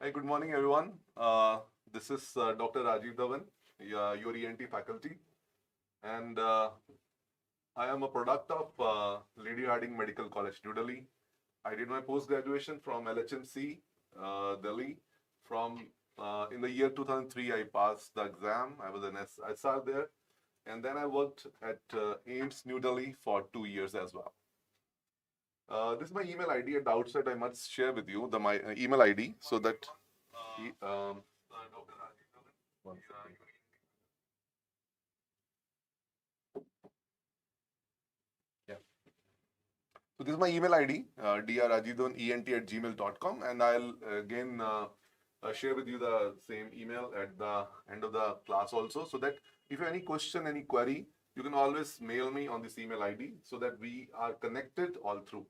Hi, good morning, everyone. This is Dr. Rajiv Dhawan, your ENT faculty, and I am a product of Lady Harding Medical College, New Delhi. I did my post-graduation from LHMC, Delhi. From in the year 2003, I passed the exam. I was an SR there, and then I worked at AIMS New Delhi for 2 years as well. This is my email ID. At the outset, I must share with you my email ID so that. One second. Yeah. So this is my email ID, drajidonent@gmail.com, and I'll again share with you the same email at the end of the class also, so that if you have any question, any query, you can always mail me on this email ID so that we are connected all through.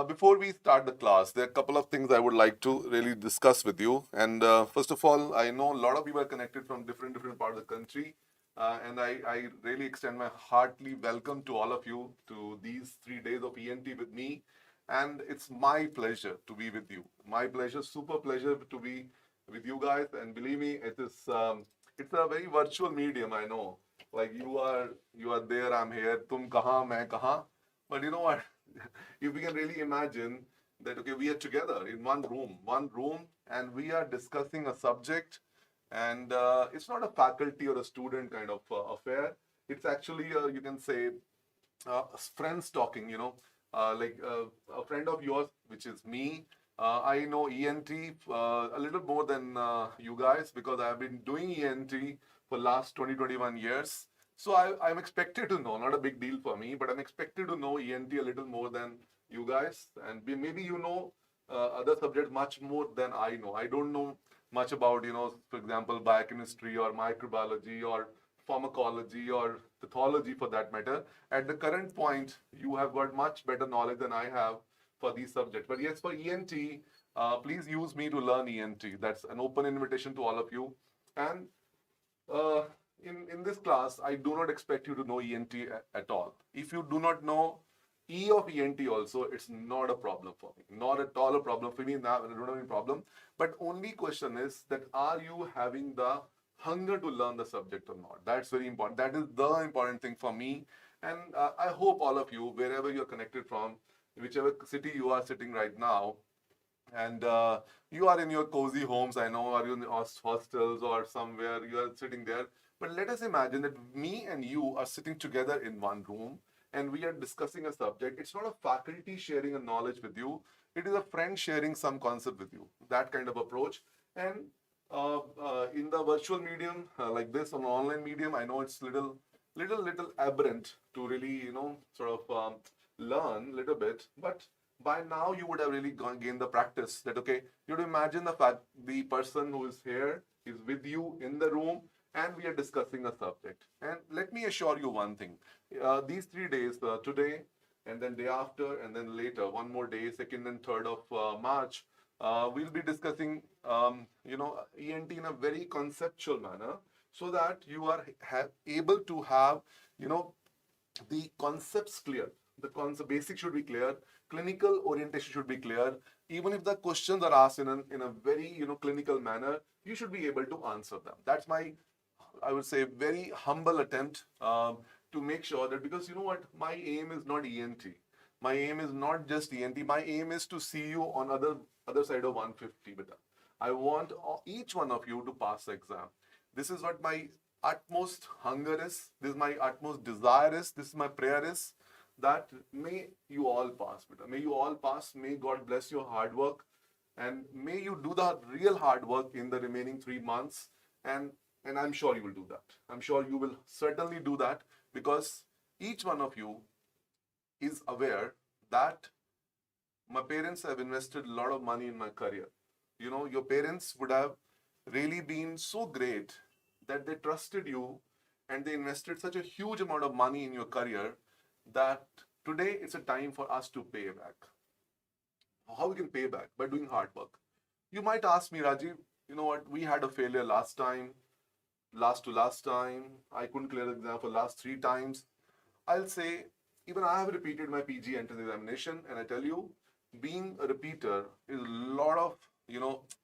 Before we start the class, there are a couple of things I would like to really discuss with you. And first of all, I know a lot of people are connected from different parts of the country. And I really extend my heartily welcome to all of you to these 3 days of ENT with me. And it's my pleasure to be with you. My pleasure, super pleasure to be with you guys. And believe me, it's a very virtual medium, I know. Like you are there, I'm here, tum kahan, main kahan. But you know what? If we can really imagine that, okay, we are together in one room, and we are discussing a subject, and it's not a faculty or a student kind of affair. It's actually, you can say, friends talking, like a friend of yours, which is me. I know ENT a little more than you guys because I've been doing ENT for last 21 years. So I'm expected to know, not a big deal for me, but I'm expected to know ENT a little more than you guys. And maybe you know other subjects much more than I know. I don't know much about, for example, biochemistry or microbiology or pharmacology or pathology for that matter. At the current point, you have got much better knowledge than I have for these subjects. But yes, for ENT, please use me to learn ENT. That's an open invitation to all of you. And uh, in this class, I do not expect you to know ENT at all. If you do not know E of ENT also, it's not a problem for me. Not at all a problem for me. Now, I don't have any problem. But only question is that are you having the hunger to learn the subject or not? That's very important. That is the important thing for me. And I hope all of you, wherever you're connected from, whichever city you are sitting right now, and you are in your cozy homes, I know, are you in the hostels or somewhere you are sitting there. But let us imagine that me and you are sitting together in one room and we are discussing a subject. It's not a faculty sharing a knowledge with you. It is a friend sharing some concept with you. That kind of approach. And in the virtual medium like this, on online medium, I know it's little aberrant to really, sort of learn a little bit. But by now you would have really gained the practice that, okay, you would imagine the fact the person who is here is with you in the room and we are discussing a subject. And let me assure you one thing. These 3 days, today and then day after and then later, one more day, 2nd and 3rd of March, we'll be discussing, ENT in a very conceptual manner so that you are able to have, the concepts clear. The concept basics should be clear. Clinical orientation should be clear. Even if the questions are asked in a very clinical manner, you should be able to answer them. That's my, I would say, very humble attempt to make sure that, because you know what, my aim is not ENT. My aim is not just ENT. My aim is to see you on other side of 150. But I want each one of you to pass the exam. This is what my utmost hunger is. This is my utmost desire is. This is my prayer is, that may you all pass. May you all pass. May God bless your hard work. And may you do the real hard work in the remaining 3 months. And I'm sure you will do that. I'm sure you will certainly do that, because each one of you is aware that my parents have invested a lot of money in my career. Your parents would have really been so great that they trusted you and they invested such a huge amount of money in your career that today it's a time for us to pay back. How we can pay back? By doing hard work. You might ask me, Rajiv, you know what? We had a failure last time, last time. I couldn't clear the exam for last 3 times. I'll say, even I have repeated my PG entrance examination, and I tell you, being a repeater is a lot of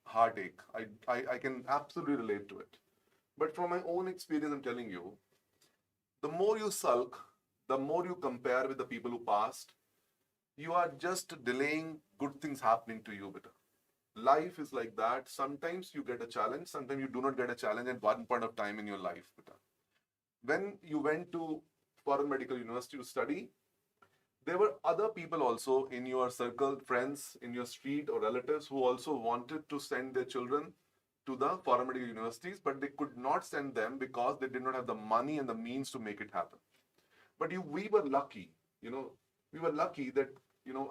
heartache. I can absolutely relate to it. But from my own experience, I'm telling you, the more you sulk, the more you compare with the people who passed, you are just delaying good things happening to you. Beta. Life is like that. Sometimes you get a challenge, sometimes you do not get a challenge at one point of time in your life. Beta. When you went to foreign medical university to study, there were other people also in your circle, friends in your street or relatives who also wanted to send their children to the foreign medical universities, but they could not send them because they did not have the money and the means to make it happen. But we were lucky, we were lucky that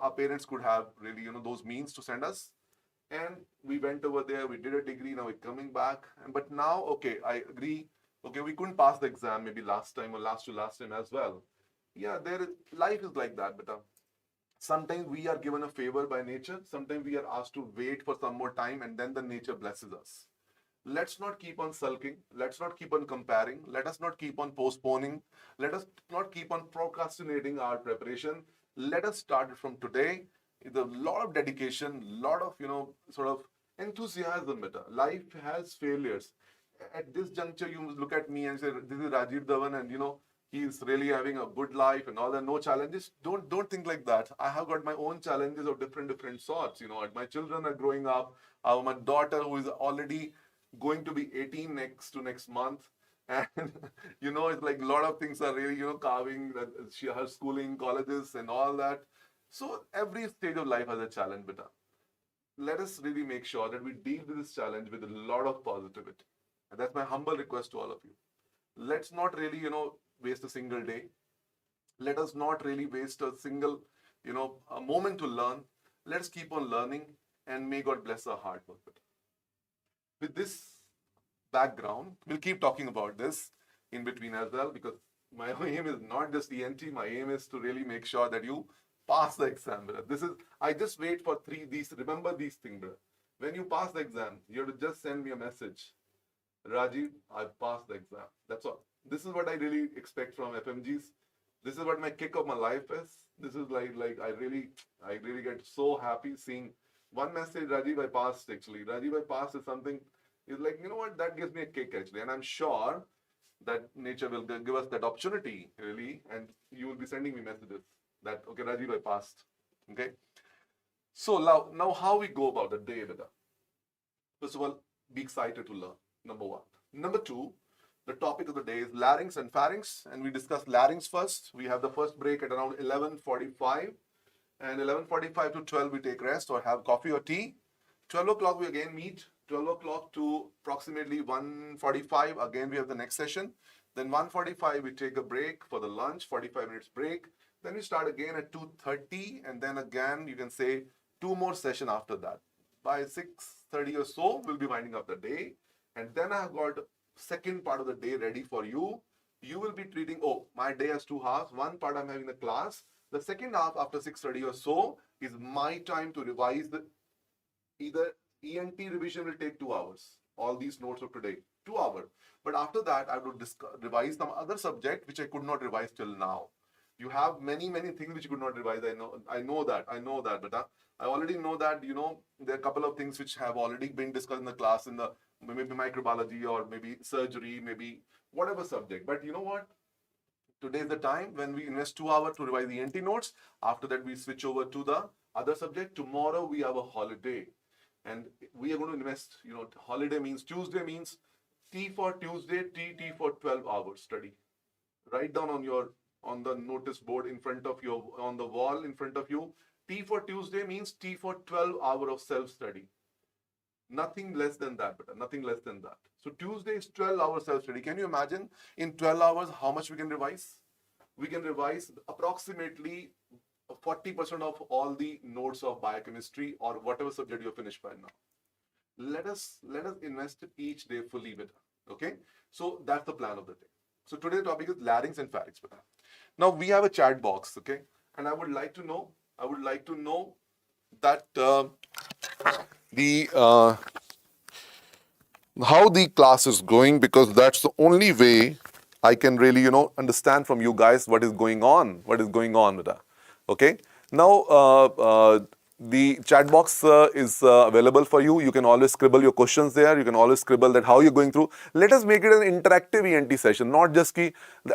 our parents could have really those means to send us, and we went over there. We did a degree. Now we're coming back, but now okay, I agree. Okay, we couldn't pass the exam maybe last time or last to last time as well. Yeah, life is like that, but sometimes we are given a favor by nature. Sometimes we are asked to wait for some more time, and then the nature blesses us. Let's not keep on sulking. Let's not keep on comparing. Let us not keep on postponing. Let us not keep on procrastinating our preparation. Let us start it from today with a lot of dedication, lot of, sort of enthusiasm. Beta. Life has failures. At this juncture, you must look at me and say, this is Rajiv Dhawan, and he's really having a good life and all that, no challenges. Don't think like that. I have got my own challenges of different sorts. My children are growing up. My daughter, who is already going to be 18 next month, and it's like a lot of things are really carving that her schooling, colleges, and all that. So every stage of life has a challenge, beta. Let us really make sure that we deal with this challenge with a lot of positivity, and that's my humble request to all of you. Let's not really waste a single day. Let us not really waste a single a moment to learn. Let's keep on learning, and may God bless our hard work. With this background, we'll keep talking about this in between as well, because my aim is not just ENT. My aim is to really make sure that you pass the exam. I just wait for remember these things, brother. When you pass the exam, you have to just send me a message. Rajiv, I passed the exam. That's all. This is what I really expect from FMGs. This is what my kick of my life is. This is like I really get so happy seeing one message, Rajiv, I passed actually. Rajiv, I passed is something, is like, what, that gives me a kick actually. And I'm sure that nature will give us that opportunity really. And you will be sending me messages that, okay, Rajiv, I passed. Okay. So now how we go about the day, Veda? First of all, be excited to learn. Number one. Number two, the topic of the day is larynx and pharynx, and we discuss larynx first. We have the first break at around 11:45, and 11:45 to 12 we take rest or have coffee or tea. 12 o'clock we again meet. 12 o'clock to approximately 1:45, again we have the next session. Then 1:45 we take a break for the lunch, 45 minutes break. Then we start again at 2:30, and then again you can say two more sessions after that. By 6:30 or so, we'll be winding up the day. And then I've got second part of the day ready for you. You will be treating, my day has 2 halves. One part I'm having the class. The second half after 6:30 or so is my time to revise either ENT revision will take 2 hours. All these notes of today, 2 hours. But after that, I would revise some other subject which I could not revise till now. You have many things which you could not revise. I know that, but I already know that, there are a couple of things which have already been discussed in the class, in the maybe microbiology or maybe surgery, maybe whatever subject. But you know what? Today is the time when we invest 2 hours to revise the ENT notes. After that, we switch over to the other subject. Tomorrow, we have a holiday. And we are going to invest, holiday means Tuesday means T for Tuesday, T for 12 hours study. Write down on the notice board in front of you, on the wall in front of you. T for Tuesday means T for 12 hours of self-study. Nothing less than that, but nothing less than that. So Tuesday is 12 hours self-study. Can you imagine in 12 hours how much we can revise? We can revise approximately 40% of all the notes of biochemistry or whatever subject you finished by now. Let us invest each day fully with her. Okay? So that's the plan of the day. So today's topic is larynx and pharynx. Now we have a chat box, okay? And I would like to know that how the class is going, because that's the only way I can really understand from you guys what is going on with that. Okay. Now the chat box is available for you. You can always scribble your questions there. You can always scribble that how you're going through. Let us make it an interactive ENT session, not just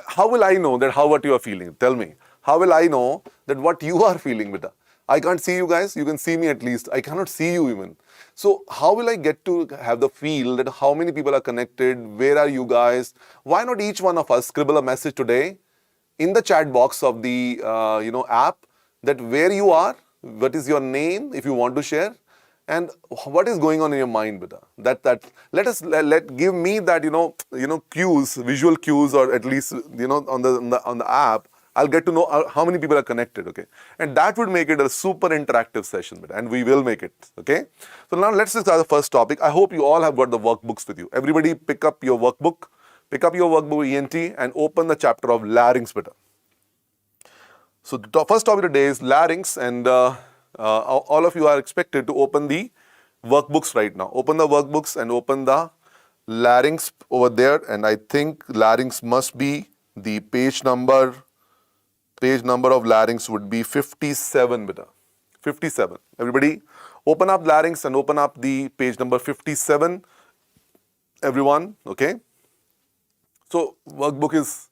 how will I know that what you are feeling? Tell me. How will I know that what you are feeling, beta? I can't see you guys. You can see me at least. I cannot see you even. So how will I get to have the feel that how many people are connected? Where are you guys? Why not each one of us scribble a message today in the chat box of the app, that where you are, what is your name if you want to share, and what is going on in your mind, beta. Let give me that cues, visual cues, or at least on the app. I'll get to know how many people are connected, okay? And that would make it a super interactive session, beta, and we will make it, okay? So now let's discuss the first topic. I hope you all have got the workbooks with you. Everybody pick up your workbook. Pick up your workbook ENT and open the chapter of larynx, beta. So the first topic today is larynx, and all of you are expected to open the workbooks right now. Open the workbooks and open the larynx over there, and I think larynx must be the page number of larynx would be 57, beta. 57. Everybody open up larynx and open up the page number 57. Everyone, okay? So workbook is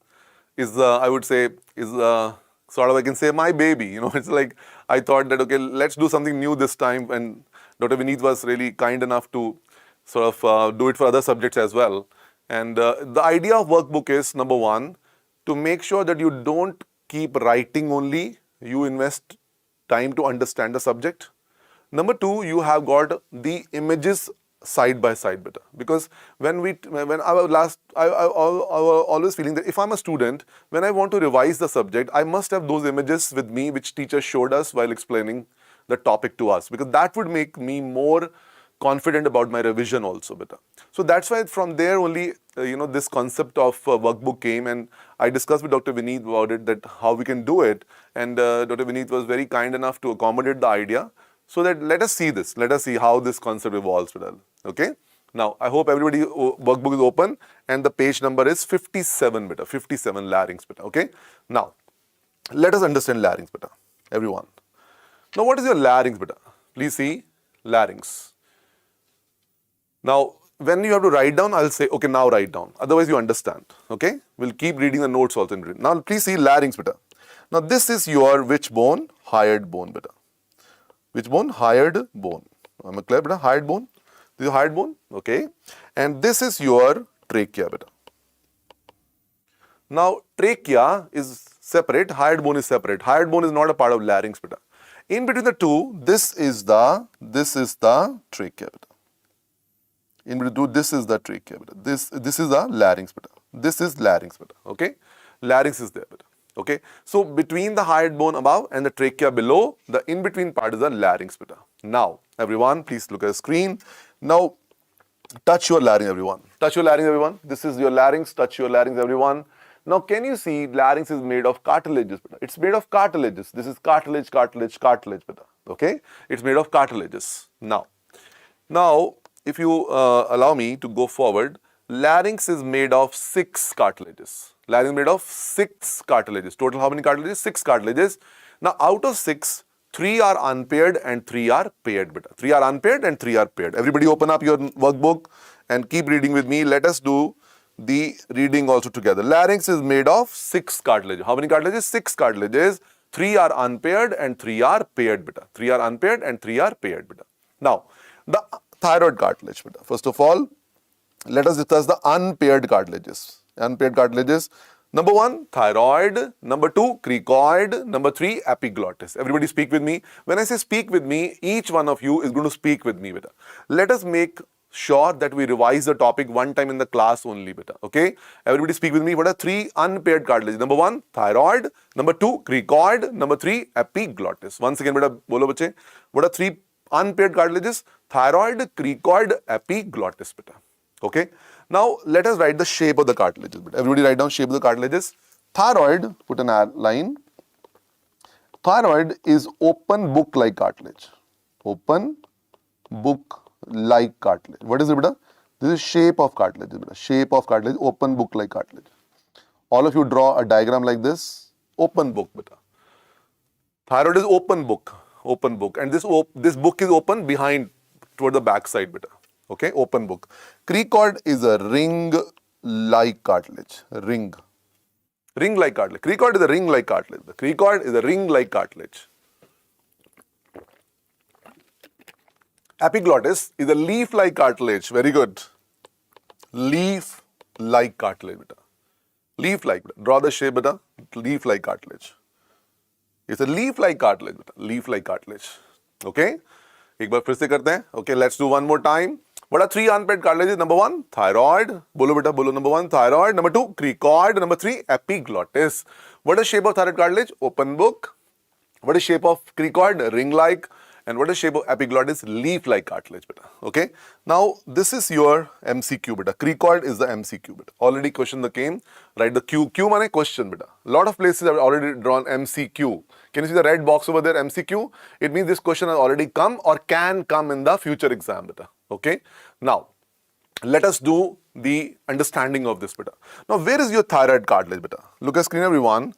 I would say is sort of, I can say, my baby. It's like I thought that, okay, let's do something new this time, and Dr. Vineet was really kind enough to sort of do it for other subjects as well. And the idea of workbook is, number one, to make sure that you don't keep writing only, you invest time to understand the subject. Number two, you have got the images side by side, better, because when I was always feeling that if I'm a student, when I want to revise the subject, I must have those images with me which teacher showed us while explaining the topic to us, because that would make me more confident about my revision also, better. So that's why from there only this concept of workbook came, and I discussed with Dr. Vineet about it, that how we can do it, and Dr. Vineet was very kind enough to accommodate the idea. So that let us see this. Let us see how this concept evolves. Okay. Now, I hope everybody workbook is open, and the page number is 57, beta. 57 larynx, beta. Okay. Now, let us understand larynx, beta. Everyone. Now, what is your larynx, beta? Please see larynx. Now, when you have to write down, I'll say, okay, now write down. Otherwise, you understand. Okay. We'll keep reading the notes also. Now, please see larynx, beta. Now, this is your which bone? Hyoid bone, beta. Which bone? Hyoid bone. Am I clear, beta? Hyoid bone. This is hyoid bone. Okay. And this is your trachea, beta. Now, trachea is separate. Hyoid bone is separate. Hyoid bone is not a part of larynx, beta. In between the two, this is the trachea, beta. In between the two, this is the trachea, beta. This is the larynx, beta. This is larynx, beta. Okay. Larynx is there, beta. Okay, so between the hyoid bone above and the trachea below, the in-between part is the larynx, beta. Now, everyone, please look at the screen. Now, touch your larynx, everyone. Touch your larynx, everyone. This is your larynx. Touch your larynx, everyone. Now, can you see larynx is made of cartilages, beta? It's made of cartilages. This is cartilage, cartilage, cartilage, beta. Okay, it's made of cartilages. Now, if you allow me to go forward, larynx is made of 6 cartilages. Larynx is made of 6 cartilages. Total how many cartilages? 6 cartilages. Now, out of 6, 3 are unpaired and 3 are paired, beta. 3 are unpaired and 3 are paired. Everybody open up your workbook and keep reading with me. Let us do the reading also together. Larynx is made of 6 cartilages. How many cartilages? 6 cartilages. 3 are unpaired and 3 are paired, beta. 3 are unpaired and 3 are paired, beta. Now, the thyroid cartilage, beta. First of all, let us discuss the unpaired cartilages. Unpaired cartilages. Number 1, thyroid. Number 2, cricoid. Number 3, epiglottis. Everybody speak with me. When I say speak with me, each one of you is going to speak with me, beta. Let us make sure that we revise the topic one time in the class only, beta. Okay? Everybody speak with me. What are 3 unpaired cartilages? Number 1, thyroid. Number 2, cricoid. Number 3, epiglottis. Once again, beta, bolo bache. What are 3 unpaired cartilages? Thyroid, cricoid, epiglottis, beta. Okay. Now, let us write the shape of the cartilages. Everybody write down shape of the cartilages. Thyroid, put an line. Thyroid is open book-like cartilage. Open book-like cartilage. What is it, beta? This is shape of cartilage, beta. Shape of cartilage, open book-like cartilage. All of you draw a diagram like this. Open book, beta. Thyroid is open book. open book. And this book is open behind, toward the back side, beta. Okay, open book. Cricoid is a ring-like cartilage. Ring-like cartilage. Cricoid is a ring-like cartilage. The cricoid is a ring-like cartilage. Epiglottis is a leaf-like cartilage. Very good. Leaf-like cartilage, beta. Leaf-like. Draw the shape, beta. Leaf-like cartilage. It's a leaf-like cartilage, beta. Leaf-like cartilage. Okay? एक बार फिर से करते हैं. Okay, let's do one more time. What are three unpaired cartilages? Number one, thyroid. Bolo beta, bolo. Number one, thyroid. Number two, cricoid. Number three, epiglottis. What is shape of thyroid cartilage? Open book. What is shape of cricoid? Ring-like. And what is shape of epiglottis? Leaf-like cartilage, beta. Okay. Now, this is your MCQ, beta. Cricoid is the MCQ, beta. Already question that came. Write the Q. Q means question, beta. A lot of places have already drawn MCQ. Can you see the red box over there, MCQ? It means this question has already come or can come in the future exam, beta. Okay. Now, let us do the understanding of this, beta. Now, where is your thyroid cartilage, beta? Look at screen, everyone.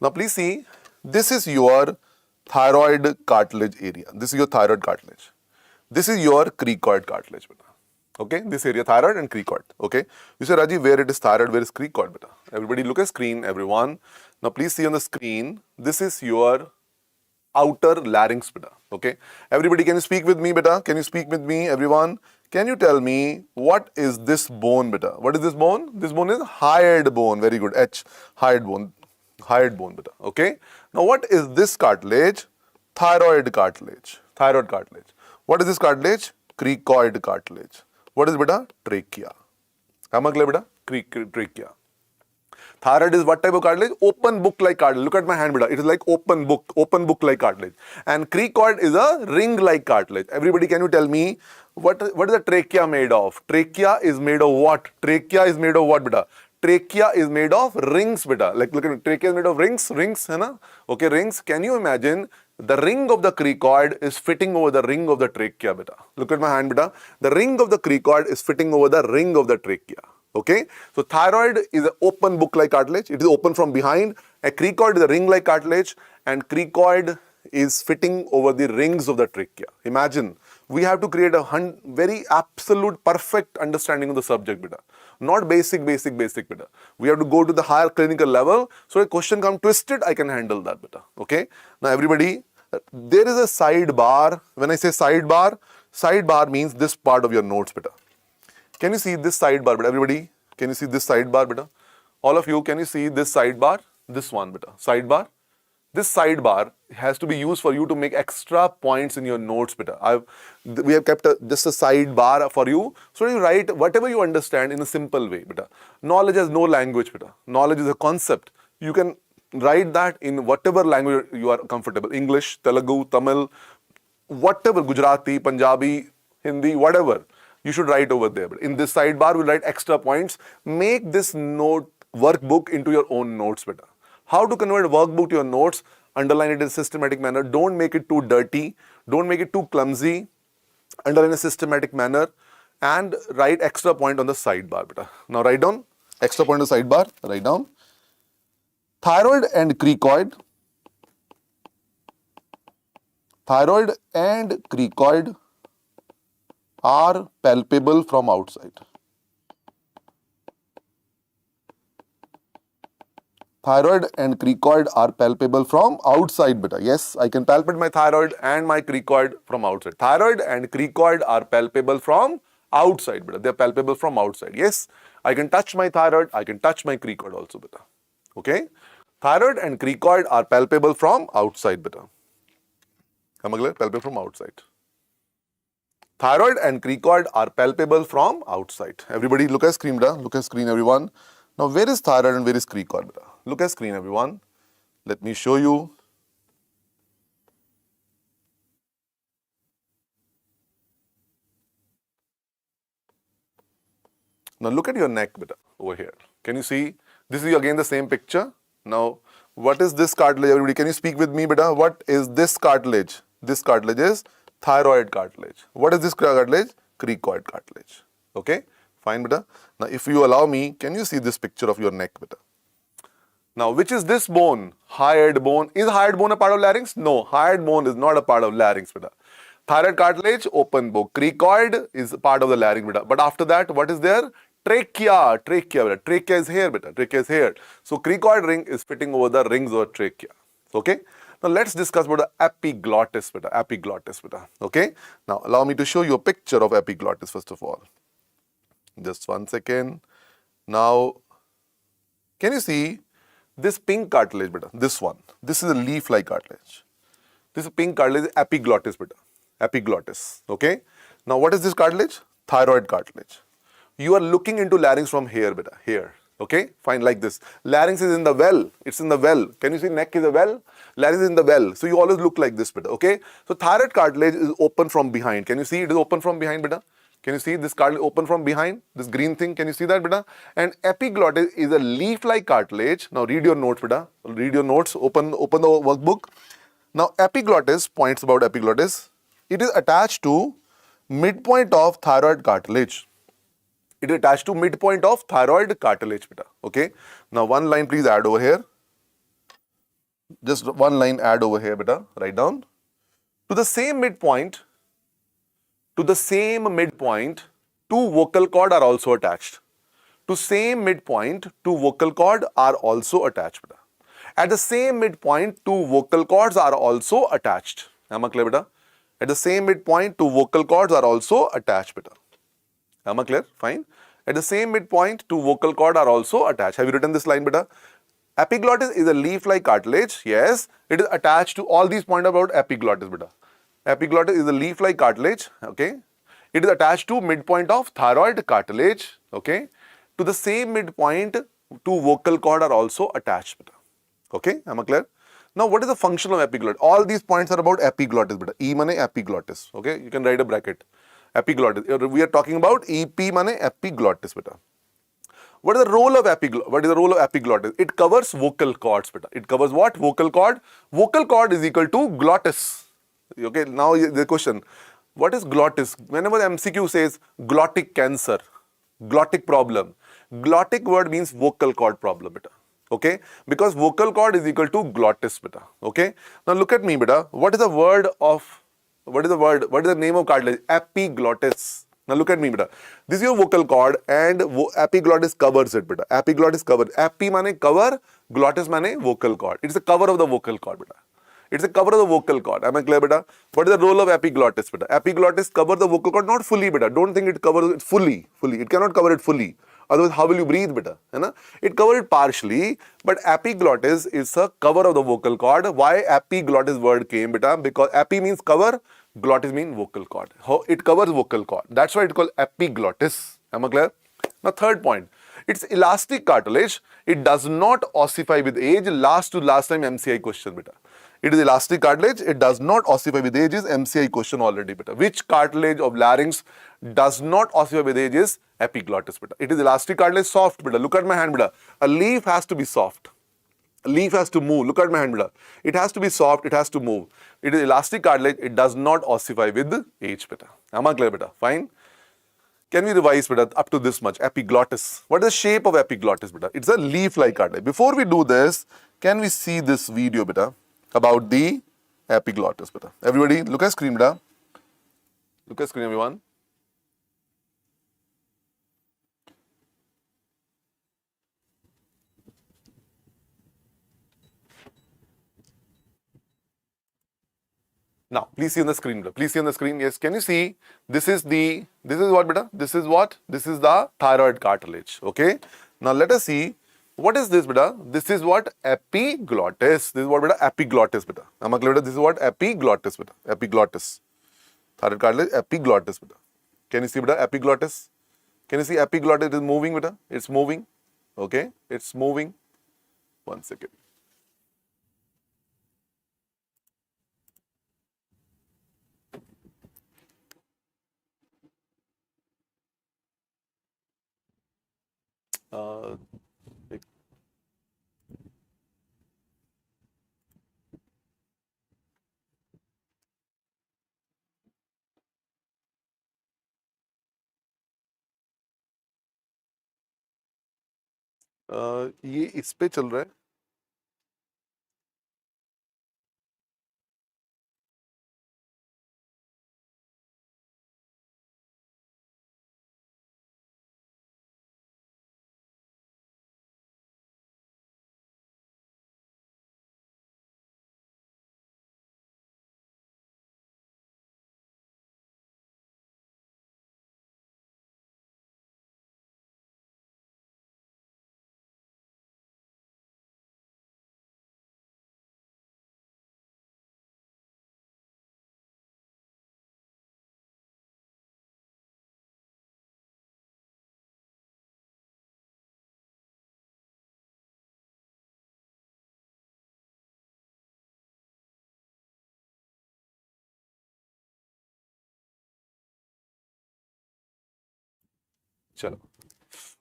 Now, please see. This is your thyroid cartilage area. This is your thyroid cartilage. This is your cricoid cartilage, beta. Okay, this area, thyroid and cricoid. Okay, you say, Raji, where it is thyroid, where is cricoid, beta? Everybody look at screen, everyone. Now, please see on the screen, this is your outer larynx, beta. Okay, everybody, can you speak with me, beta? Can you speak with me, everyone? Can you tell me what is this bone, beta? What is this bone? This bone is hyoid bone. Very good. H, hyoid bone. Hyoid bone, beta. Okay. Now, what is this cartilage? Thyroid cartilage. Thyroid cartilage. What is this cartilage? Cricoid cartilage. What is, beta? Trachea. Hamakle, beta? Trachea. Thyroid is what type of cartilage? Open book like cartilage. Look at my hand, beta. It is like open book like cartilage. And cricoid is a ring like cartilage. Everybody, can you tell me what is the trachea made of? Trachea is made of what? Trachea is made of what, beta? Trachea is made of rings, beta. Like, look at it. Trachea is made of rings, hai na? Okay, rings. Can you imagine the ring of the cricoid is fitting over the ring of the trachea, beta? Look at my hand, beta. The ring of the cricoid is fitting over the ring of the trachea. Okay, so thyroid is an open book-like cartilage. It is open from behind. A cricoid is a ring-like cartilage, and cricoid is fitting over the rings of the trachea. Imagine, we have to create a very absolute, perfect understanding of the subject, beta. Not basic, beta. We have to go to the higher clinical level. So a question comes twisted, I can handle that, beta. Okay. Now, everybody, there is a sidebar. When I say sidebar means this part of your notes, beta. Can you see this sidebar, beta? Everybody, can you see this sidebar, beta? All of you, can you see this sidebar? This one, beta. Sidebar. This sidebar has to be used for you to make extra points in your notes, beta. We have kept just a sidebar for you, so you write whatever you understand in a simple way, beta. Knowledge has no language, beta. Knowledge is a concept. You can write that in whatever language you are comfortable. English, Telugu, Tamil, whatever, Gujarati, Punjabi, Hindi, whatever. You should write over there. In this sidebar, we'll write extra points. Make this note workbook into your own notes, beta. How to convert a workbook to your notes? Underline it in a systematic manner. Don't make it too dirty. Don't make it too clumsy. Underline in a systematic manner. And write extra point on the sidebar, beta. Now write down extra point on the sidebar. Write down. Thyroid and cricoid. Thyroid and cricoid are palpable from outside. Thyroid and cricoid are palpable from outside, beta. Yes, I can palpate my thyroid and my cricoid from outside. Thyroid and cricoid are palpable from outside, beta. They are palpable from outside. Yes, I can touch my thyroid, I can touch my cricoid also, beta. Okay? Thyroid and cricoid are palpable from outside, beta. Palpable from outside. Thyroid and cricoid are palpable from outside. Everybody look at screen, beta. Look at screen, everyone. Now, where is thyroid and where is cricoid, beta? Look at screen, everyone. Let me show you. Now, look at your neck, beta, over here. Can you see? This is again the same picture. Now, what is this cartilage, everybody? Can you speak with me, beta? What is this cartilage? This cartilage is thyroid cartilage. What is this cartilage? Cricoid cartilage. Okay? Fine, beta. Now, if you allow me, can you see this picture of your neck, beta? Now, which is this bone? Hyoid bone. Is hyoid bone a part of larynx? No, hyoid bone is not a part of larynx, beta. Thyroid cartilage, open bone. Cricoid is part of the larynx, beta. But after that, what is there? Trachea, beta. Trachea is here, beta. Trachea is here. So, cricoid ring is fitting over the rings of trachea. Okay. Now, let's discuss about the epiglottis, beta. Epiglottis, beta. Okay. Now, allow me to show you a picture of epiglottis first of all. Just 1 second. Now, can you see this pink cartilage, beta? This one. This is a leaf-like cartilage. This pink cartilage is epiglottis, beta. Epiglottis. Okay. Now, what is this cartilage? Thyroid cartilage. You are looking into larynx from here, beta. Here. Okay. Fine, like this. Larynx is in the well. It's in the well. Can you see neck is a well? Larynx is in the well. So, you always look like this, beta. Okay. So, thyroid cartilage is open from behind. Can you see it is open from behind, beta? Can you see this cartilage open from behind? This green thing, can you see that, beta? And epiglottis is a leaf-like cartilage. Now read your notes, beta. Read your notes. Open the workbook. Now epiglottis, points about epiglottis. It is attached to midpoint of thyroid cartilage. It is attached to midpoint of thyroid cartilage, beta. Okay. Now one line please add over here. Just one line add over here, beta. Write down. To the same midpoint, two vocal cord are also attached. To same midpoint, two vocal cord are also attached, beta. At the same midpoint, two vocal cords are also attached. Am I clear, beta? At the same midpoint, two vocal cords are also attached, beta. Am I clear? Fine. At the same midpoint, two vocal cord are also attached. Have you written this line, beta? Epiglottis is a leaf-like cartilage. Yes, it is attached to all these points about epiglottis, beta. Epiglottis is a leaf-like cartilage. Okay. It is attached to midpoint of thyroid cartilage. Okay. To the same midpoint, two vocal cord are also attached, beta. Okay. Am I clear? Now, what is the function of epiglottis? All these points are about epiglottis, beta. E mane epiglottis. Okay. You can write a bracket. Epiglottis. We are talking about EP mane epiglottis, beta. What is the role of epiglottis? It covers vocal cords, beta. It covers what? Vocal cord. Vocal cord is equal to glottis. Okay, now the question. What is glottis? Whenever MCQ says glottic cancer, glottic problem, glottic word means vocal cord problem, beta. Okay, because vocal cord is equal to glottis, beta. Okay, now look at me, beta. What is the name of cartilage? Epiglottis. Now look at me, beta. This is your vocal cord and epiglottis covers it, beta. Epiglottis covers. Epi mane cover, glottis mane vocal cord. It's a cover of the vocal cord, beta. It's a cover of the vocal cord. Am I clear, beta? What is the role of epiglottis, beta? Epiglottis cover the vocal cord, not fully, beta. Don't think it covers it fully. It cannot cover it fully. Otherwise, how will you breathe, beta? It covers it partially, but epiglottis is a cover of the vocal cord. Why epiglottis word came, beta? Because epi means cover, glottis means vocal cord. It covers vocal cord. That's why it's called epiglottis. Am I clear? Now, third point. It's elastic cartilage. It does not ossify with age. Last time MCI question, beta. It is elastic cartilage. It does not ossify with age is MCI question already, beta. Which cartilage of larynx does not ossify with age is epiglottis, beta. It is elastic cartilage, soft, beta. Look at my hand, beta. A leaf has to be soft. A leaf has to move. Look at my hand, beta. It has to be soft. It has to move. It is elastic cartilage. It does not ossify with age, beta. Am I clear, beta? Fine. Can we revise, beta, up to this much? Epiglottis. What is the shape of epiglottis, beta? It's a leaf-like cartilage. Before we do this, can we see this video, beta, about the epiglottis, beta? Everybody, look at screen, beta. Look at screen, everyone. Now, please see on the screen, beta. Please see on the screen. Yes, can you see? This is what, beta? This is what? This is the thyroid cartilage. Okay. Now, let us see. What is this, beta? This is what? Epiglottis. This is what, beta? Epiglottis, beta. Am I clear, beta? This is what? Epiglottis, beta. Epiglottis. Thyroid cartilage, epiglottis, beta. Can you see, beta? Epiglottis. Can you see epiglottis? It is moving, beta. It's moving. Okay. It's moving. 1 second. ये इस पे चल रहा है Chalo.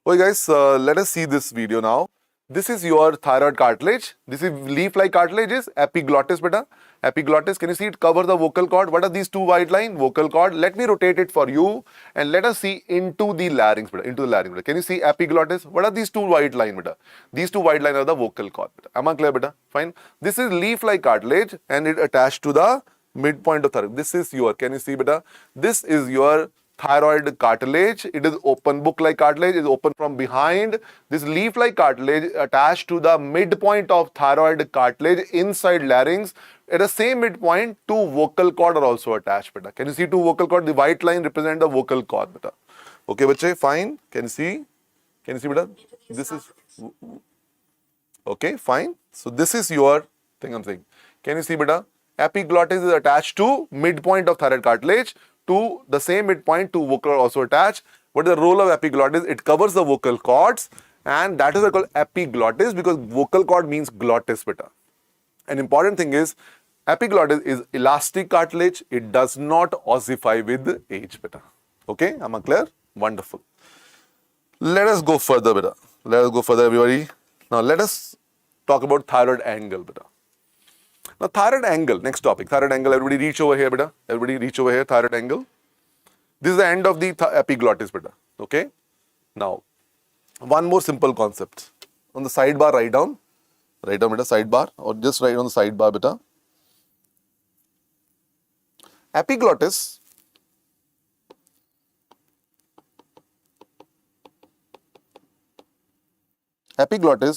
Okay guys, let us see this video now. This is your thyroid cartilage. This is leaf-like cartilage is epiglottis beta. Epiglottis, can you see it cover the vocal cord? What are these two white line? Vocal cord. Let me rotate it for you and let us see into the larynx beta. Into the larynx beta. Can you see epiglottis? What are these two white line beta? These two white line are the vocal cord beta. Am I clear beta? Fine. This is leaf-like cartilage and it attached to the midpoint of thyroid. This is your, can you see beta? This is your thyroid cartilage. It is open book like cartilage, it is open from behind. This leaf like cartilage attached to the midpoint of thyroid cartilage inside larynx. At the same midpoint, two vocal cord are also attached beta. Can you see two vocal cord? The white line represent the vocal cord beta. Okay bache, fine. Can you see? Can you see beta? This is okay, fine. So this is your thing I'm saying. Can you see beta? Epiglottis is attached to midpoint of thyroid cartilage. To the same midpoint, two vocal are also attached. What is the role of epiglottis? It covers the vocal cords, and that is called epiglottis because vocal cord means glottis beta. An important thing is epiglottis is elastic cartilage. It does not ossify with age beta. Okay, am I clear? Wonderful. Let us go further beta. Let us go further everybody. Now let us talk about thyroid angle beta. Now, thyroid angle, next topic, thyroid angle. Everybody reach over here, beta. Everybody reach over here, thyroid angle. This is the end of the epiglottis, beta. Okay. Now, one more simple concept. On the sidebar, write down, beta, sidebar, or just write on the sidebar, beta. Epiglottis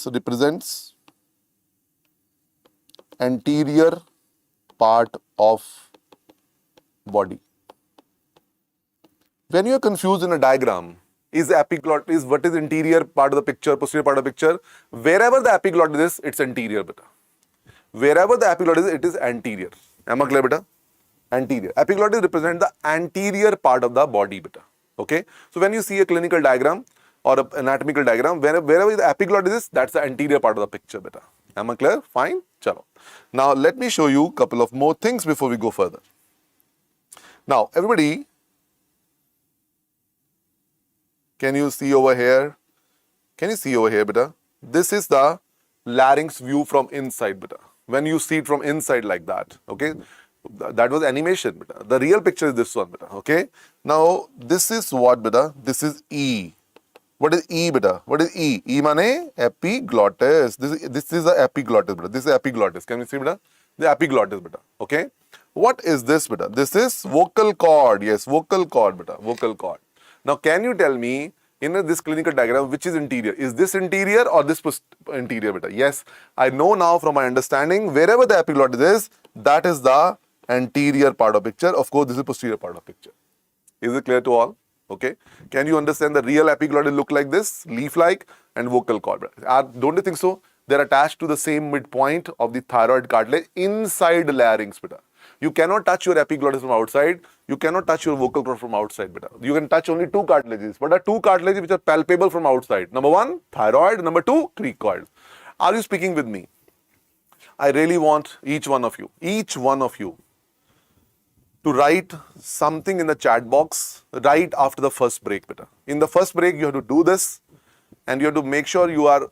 represents anterior part of body. When you are confused in a diagram, is epiglottis, what is interior part of the picture, posterior part of the picture? Wherever the epiglottis is, it's anterior beta. Wherever the epiglottis is, it is anterior. Am I clear beta? Anterior. Epiglottis represents the anterior part of the body beta. Okay. So when you see a clinical diagram or an anatomical diagram, wherever the epiglottis is, that's the anterior part of the picture beta. Am I clear? Fine. Chalo. Now let me show you a couple of more things before we go further. Now everybody, can you see over here? Can you see over here beta? This is the larynx view from inside beta. When you see it from inside like that, okay? That was animation beta. The real picture is this one beta, okay? Now this is what beta? This is E. What is E beta? What is E? E mane epiglottis. This is the epiglottis beta. This is epiglottis. Can you see beta? The epiglottis beta. Okay. What is this beta? This is vocal cord. Yes, vocal cord beta. Vocal cord. Now can you tell me in this clinical diagram which is interior? Is this interior or this interior beta? Yes, I know now from my understanding wherever the epiglottis is, that is the anterior part of picture. Of course, this is posterior part of picture. Is it clear to all? Okay. Can you understand the real epiglottis look like this? Leaf-like and vocal cord. Don't you think so? They're attached to the same midpoint of the thyroid cartilage inside the larynx beta. You cannot touch your epiglottis from outside. You cannot touch your vocal cord from outside beta. You can touch only two cartilages. But are two cartilages which are palpable from outside. Number one, thyroid. Number two, cricoid. Are you speaking with me? I really want each one of you to write something in the chat box right after the first break beta. In the first break, you have to do this and you have to make sure you are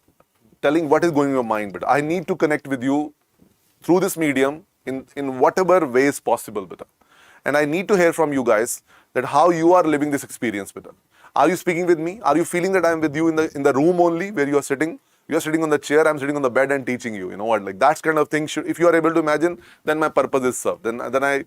telling what is going in your mind beta. I need to connect with you through this medium in whatever ways possible beta. And I need to hear from you guys that how you are living this experience beta. Are you speaking with me? Are you feeling that I am with you in the room only where you are sitting? You are sitting on the chair, I'm sitting on the bed and teaching you. You know what? Like that kind of thing. If you are able to imagine, then my purpose is served. Then I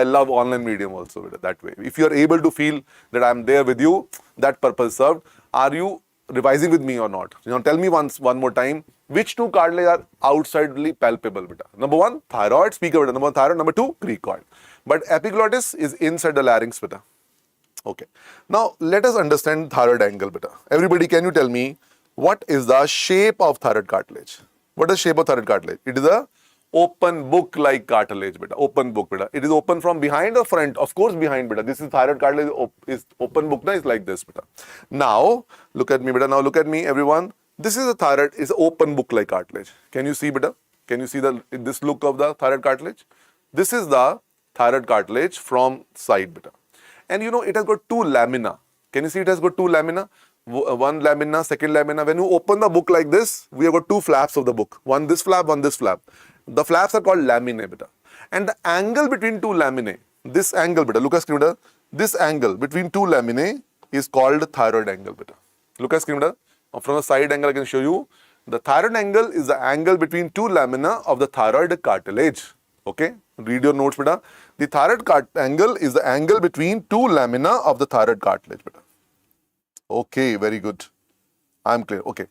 love online medium also that way. If you are able to feel that I'm there with you, that purpose is served. Are you revising with me or not? You know, tell me one more time. Which two cartilage are outsidely palpable beta? Number one, thyroid. Speak about it. Number one, thyroid. Number two, cricoid. But epiglottis is inside the larynx beta. Okay. Now let us understand thyroid angle beta. Everybody, can you tell me? What is the shape of thyroid cartilage? What is the shape of thyroid cartilage? It is a open book like cartilage beta. Open book beta. It is open from behind or front? Of course behind beta. This is thyroid cartilage is open book na, is like this beta. Now look at me beta. Now look at me everyone. This is the thyroid is open book like cartilage. Can you see beta? Can you see this look of the thyroid cartilage? This is the thyroid cartilage from side beta. And you know it has got two lamina. Can you see it has got two lamina? One lamina, second lamina. When you open the book like this, we have got two flaps of the book. One this flap, one this flap. The flaps are called laminae, beta. And the angle between two laminae, this angle, beta, look at screen, beta. This angle between two laminae is called thyroid angle, beta. Look at screen, beta. From the side angle, I can show you. The thyroid angle is the angle between two lamina of the thyroid cartilage. Okay, read your notes, beta. The thyroid angle is the angle between two lamina of the thyroid cartilage, beta. Okay, very good. I'm clear. Okay.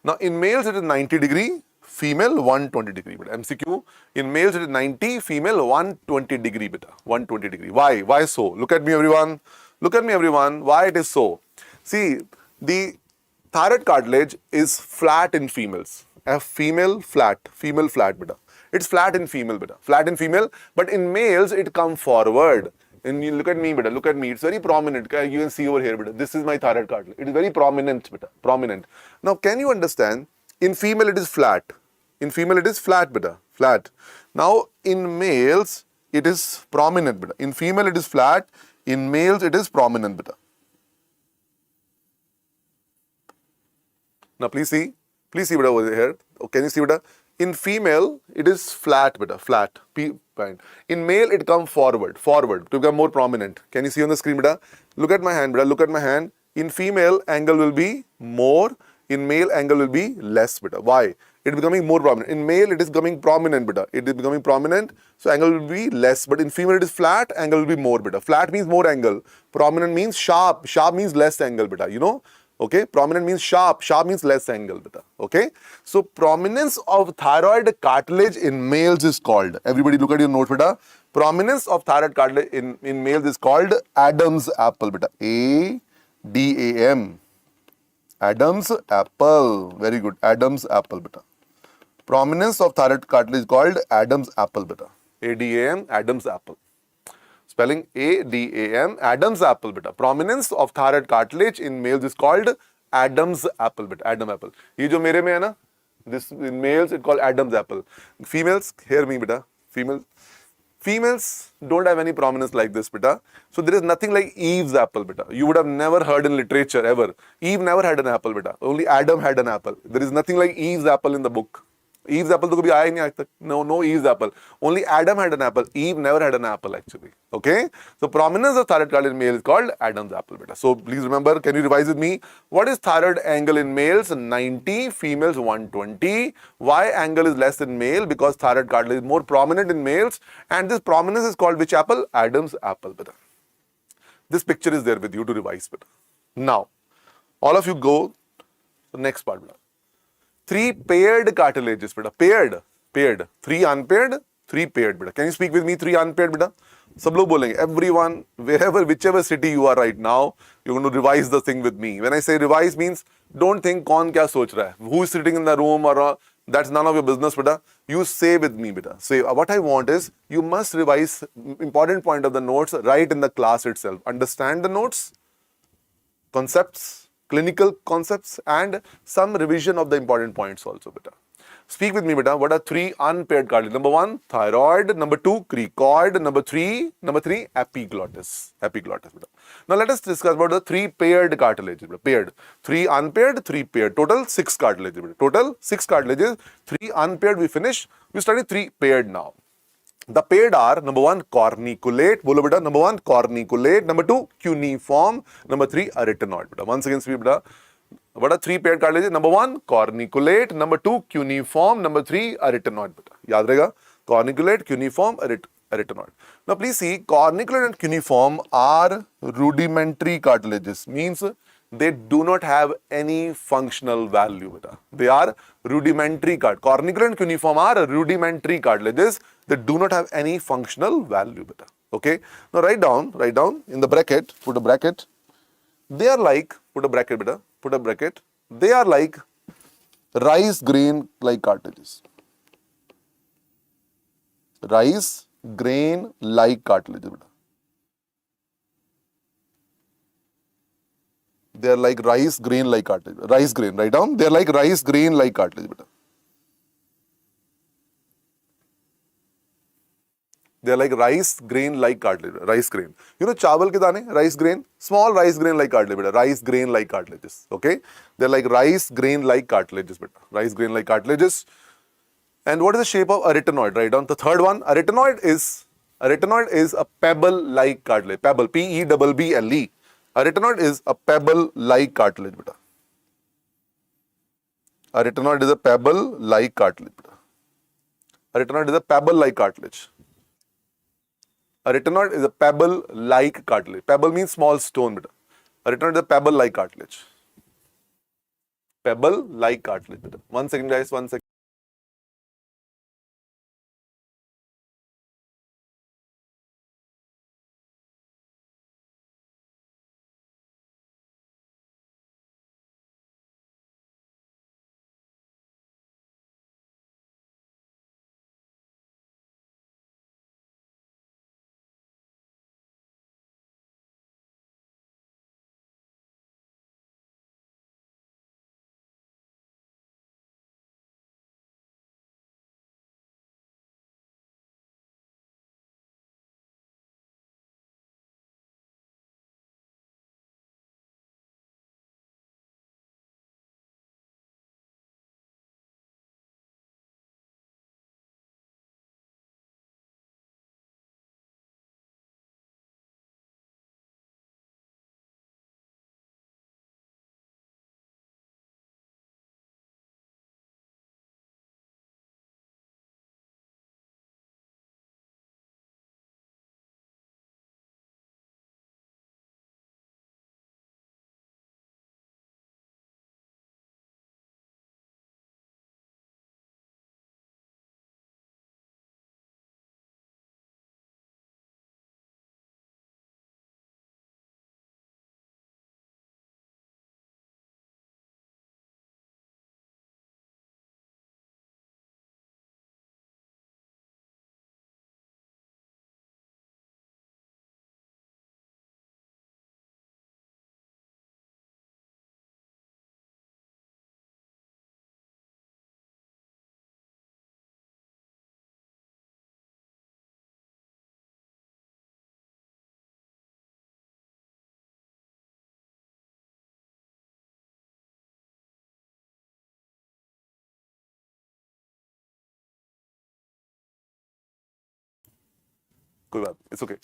Now, in males, it is 90 degree, female 120 degree. But MCQ, in males, it is 90, female 120 degree, beta. 120 degree. Why? Why so? Look at me, everyone. Look at me, everyone. Why it is so? See, the thyroid cartilage is flat in females. A female flat, beta. It's flat in female, beta. Flat in female, but in males, it comes forward. And you look at me, beta. Look at me. It's very prominent. You can see over here, beta. This is my thyroid cartilage. It is very prominent, beta. Prominent. Now, can you understand? In female, it is flat. In female, it is flat, beta. Flat. Now, in males, it is prominent, beta. In female, it is flat. In males, it is prominent, beta. Now, please see, beta, over here. Oh, can you see, beta? In female, it is flat, beta, flat. In male, it comes forward, to become more prominent. Can you see on the screen, beta? Look at my hand, beta. Look at my hand. In female, angle will be more. In male, angle will be less, beta. Why? It is becoming more prominent. In male, it is becoming prominent, beta. It is becoming prominent, so angle will be less. But in female, it is flat, angle will be more, beta. Flat means more angle. Prominent means sharp. Sharp means less angle, beta. You know? Okay, prominent means sharp, sharp means less angle, beta. Okay, so prominence of thyroid cartilage in males is called, everybody look at your note, beta. Prominence of thyroid cartilage in males is called Adam's apple, beta. A-D-A-M. Adam's apple. Very good. Adam's apple, beta. Prominence of thyroid cartilage is called Adam's apple, beta. A-D-A-M, Adam's apple. Spelling A-D-A-M, Adam's apple, beta. Prominence of thyroid cartilage in males is called Adam's apple, beta. Adam apple. ये जो मेरे में है ना, this in males it called Adam's apple. Females, hear me, beta. Females don't have any prominence like this, beta. So there is nothing like Eve's apple, beta. You would have never heard in literature ever. Eve never had an apple, beta. Only Adam had an apple. There is nothing like Eve's apple in the book. Eve's apple तो कभी आया ही नहीं आज तक. No Eve's apple. Only Adam had an apple. Eve never had an apple actually. Okay. So prominence of thyroid cartilage in male is called Adam's apple, beta. So please remember. Can you revise with me? What is thyroid angle in males? 90. Females 120. Why angle is less in male? Because thyroid cartilage is more prominent in males, and this prominence is called which apple? Adam's apple, beta. This picture is there with you to revise, beta. Now, all of you go to the next part, beta. 3 paired cartilages, beta. Paired. 3 unpaired, 3 paired, beta. Can you speak with me? 3 unpaired, beta. सब लोग बोलेंगे. Everyone, whichever city you are right now, you're going to revise the thing with me. When I say revise means, don't think कौन क्या सोच रहा है. Who is sitting in the room or that's none of your business, beta. You say with me, beta. Say, what I want is, you must revise important point of the notes right in the class itself. Understand the notes, concepts, clinical concepts, and some revision of the important points also, beta. Speak with me, beta. What are 3 unpaired cartilage? Number 1, thyroid. Number 2, cricoid. Number 3, epiglottis. Epiglottis, beta. Now let us discuss about the 3 paired cartilages, beta. Paired. 3 unpaired, 3 paired. Total 6 cartilages, beta. Total 6 cartilages. 3 unpaired we finished. We study 3 paired now. The paired are, number 1, corniculate. Bolo beta. Number 1, corniculate. Number 2, cuneiform. Number 3, arytenoid, beta. Once again, speak, beta. What are 3 paired cartilages? Number 1, corniculate. Number 2, cuneiform. Number 3, arytenoid, beta. Yaad rahega? Corniculate, cuneiform, arytenoid. Now, please see, corniculate and cuneiform are rudimentary cartilages. Means they do not have any functional value, beta. They are rudimentary corniculate and cuneiform are rudimentary cartilages. They do not have any functional value, beta. Okay. Now write down in the bracket, put a bracket. They are like, put a bracket, beta. Put a bracket. They are like rice grain like cartilages. Rice grain like cartilages, beta. They are like rice grain like cartilage. Rice grain, write down. They are like rice grain like cartilage, beta. They are like rice grain like cartilage. Rice grain. You know chawal ke dane? Rice grain. Small rice grain like cartilage. Beta. Rice grain like cartilages. Okay. They are like rice grain like cartilages. Beta. Rice grain like cartilages. And what is the shape of arytenoid? Right on the third one. Arytenoid is a pebble like cartilage. Pebble. P-E-B-B-L-E. Arytenoid is a pebble like cartilage. Beta. Arytenoid is a pebble like cartilage. Beta. Arytenoid is a pebble like cartilage. Arytenoid is a pebble like cartilage. Pebble means small stone. Beta. Arytenoid is a pebble like cartilage. Pebble like cartilage. Beta. 1 second, guys. 1 second. कोई बात, it's okay.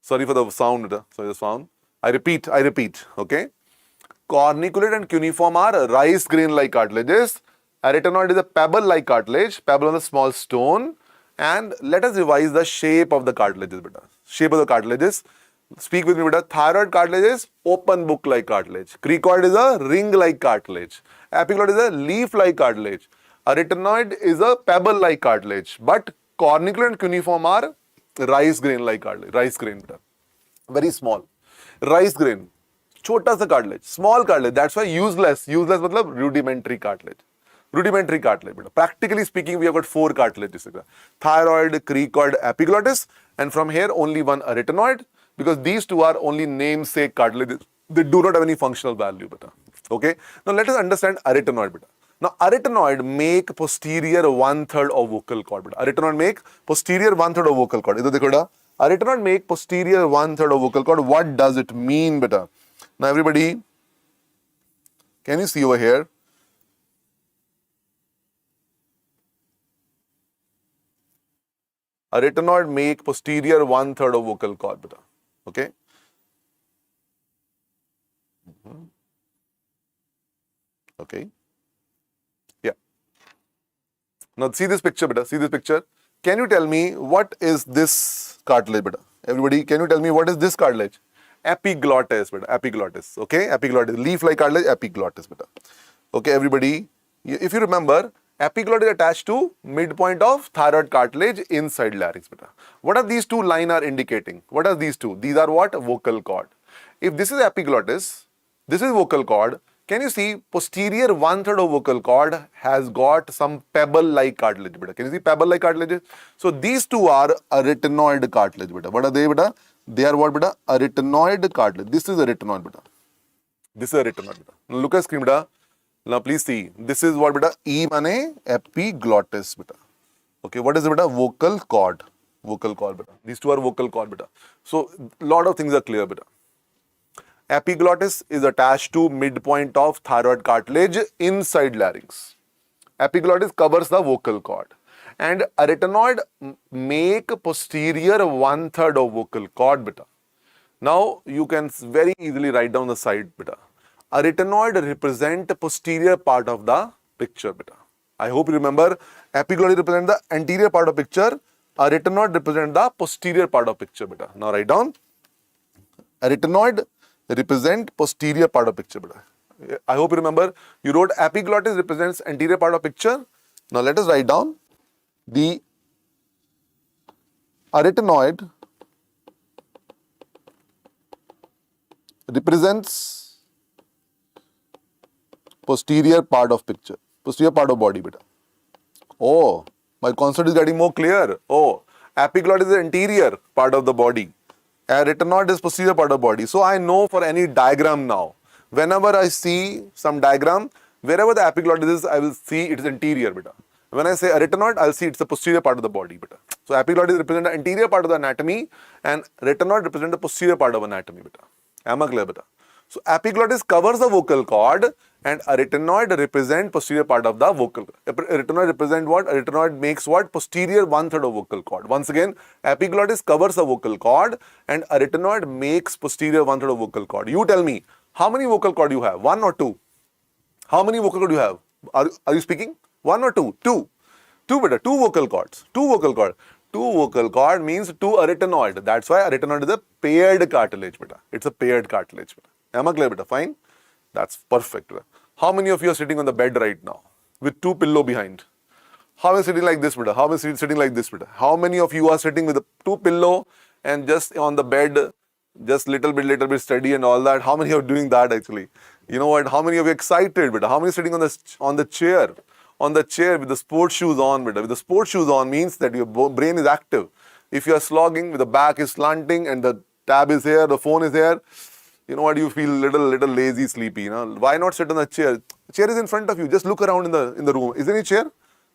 Sorry for the sound. Sorry the sound. I repeat. Okay. Corniculate and cuneiform are rice grain like cartilages. Arytenoid is a pebble like cartilage. Pebble on a small stone. And let us revise the shape of the cartilages. Beta. Shape of the cartilages. Speak with me, beta. Thyroid cartilage is open book like cartilage. Cricoid is a ring like cartilage. Epiglottis is a leaf like cartilage. Arytenoid is a pebble like cartilage. But corniculate and cuneiform are rice grain like cartilage. Rice grain. Beta. Very small. Rice grain. छोटा सा cartilage, small cartilage. That's why useless. Useless मतलब rudimentary cartilage. Rudimentary cartilage. Practically speaking, we have got 4 cartilages. Thyroid, cricoid, epiglottis, and from here only one arytenoid, because these two are only namesake cartilages. They do not have any functional value. Okay. Now let us understand arytenoid. Now arytenoid make posterior 1/3 of vocal cord. Arytenoid make posterior 1/3 of vocal cord. इधर देखो बेटा. Arytenoid make posterior 1/3 of vocal cord. What does it mean, beta? Now everybody, can you see over here? Arytenoid make posterior 1/3 of vocal cord, beta. Okay. Okay. Yeah. Now see this picture, beta. See this picture. Can you tell me what is this cartilage, beta? Everybody, can you tell me what is this cartilage? Epiglottis, beta. Epiglottis. Okay. Epiglottis. Leaf-like cartilage. Epiglottis, beta. Okay. Everybody, if you remember, epiglottis is attached to midpoint of thyroid cartilage inside larynx, beta. What are these two lines are indicating? What are these two? These are what? Vocal cord. If this is epiglottis, this is vocal cord. Can you see posterior 1/3 of vocal cord has got some pebble-like cartilage, beta. Can you see pebble-like cartilages? So these two are arytenoid cartilage, beta. What are they, beta? They are what, beta? Arytenoid cartilage. This is arytenoid, beta. This is arytenoid, beta. Now look at screen, beta. Now please see. This is what, beta? E mane epiglottis, beta. Okay, what is it, beta? Vocal cord. vocal cord beta. These two are vocal cord beta. So lot of things are clear beta. Epiglottis is attached to midpoint of thyroid cartilage inside larynx. Epiglottis covers the vocal cord. And arytenoid make posterior 1/3 of vocal cord beta. Now you can very easily write down the side beta. Arytenoid represent posterior part of the picture beta. I hope you remember epiglottis represent the anterior part of picture. Arytenoid represent the posterior part of picture beta. Now write down. Arytenoid represent posterior part of picture beta. I hope you remember you wrote epiglottis represents anterior part of picture. Now let us write down the arytenoid represents posterior part of picture, posterior part of body beta. Oh, my concept is getting more clear. Oh, epiglottis is the anterior part of the body. Arytenoid is posterior part of body. So I know for any diagram now, whenever I see some diagram, wherever the epiglottis is, I will see it is anterior beta. When I say arytenoid, I'll see it's the posterior part of the body beta. So epiglottis represent the anterior part of the anatomy and retinoid represent the posterior part of anatomy beta. Am I clear beta? So epiglottis covers the vocal cord and arytenoid represent posterior part of the vocal. Arytenoid represent what? Arytenoid makes what? Posterior 1/3 of vocal cord. Once again, epiglottis covers the vocal cord and arytenoid makes posterior 1/3 of vocal cord. You tell me, how many vocal cord you have? One or two? How many vocal cord you have? Are you speaking? One or two? Two. Two beta. Two vocal cords. Two vocal cord. Two vocal cord means two arytenoid. That's why arytenoid is a paired cartilage beta. It's a paired cartilage beta. Am I clear beta? Fine. That's perfect beta. How many of you are sitting on the bed right now with two pillow behind? How many sitting like this beta? How many sitting like this beta? How many of you are sitting with two pillow and just on the bed, just little bit steady and all that? How many are doing that actually? You know what? How many of you excited beta? How many sitting on the chair? On the chair with the sports shoes on beta. With the sports shoes on means that your brain is active. If you are slogging, with the back is slanting and the tab is here, the phone is here, you know what, you feel little lazy, sleepy. You know, why not sit on the chair? The chair is in front of you. Just look around in the room. Is there any chair?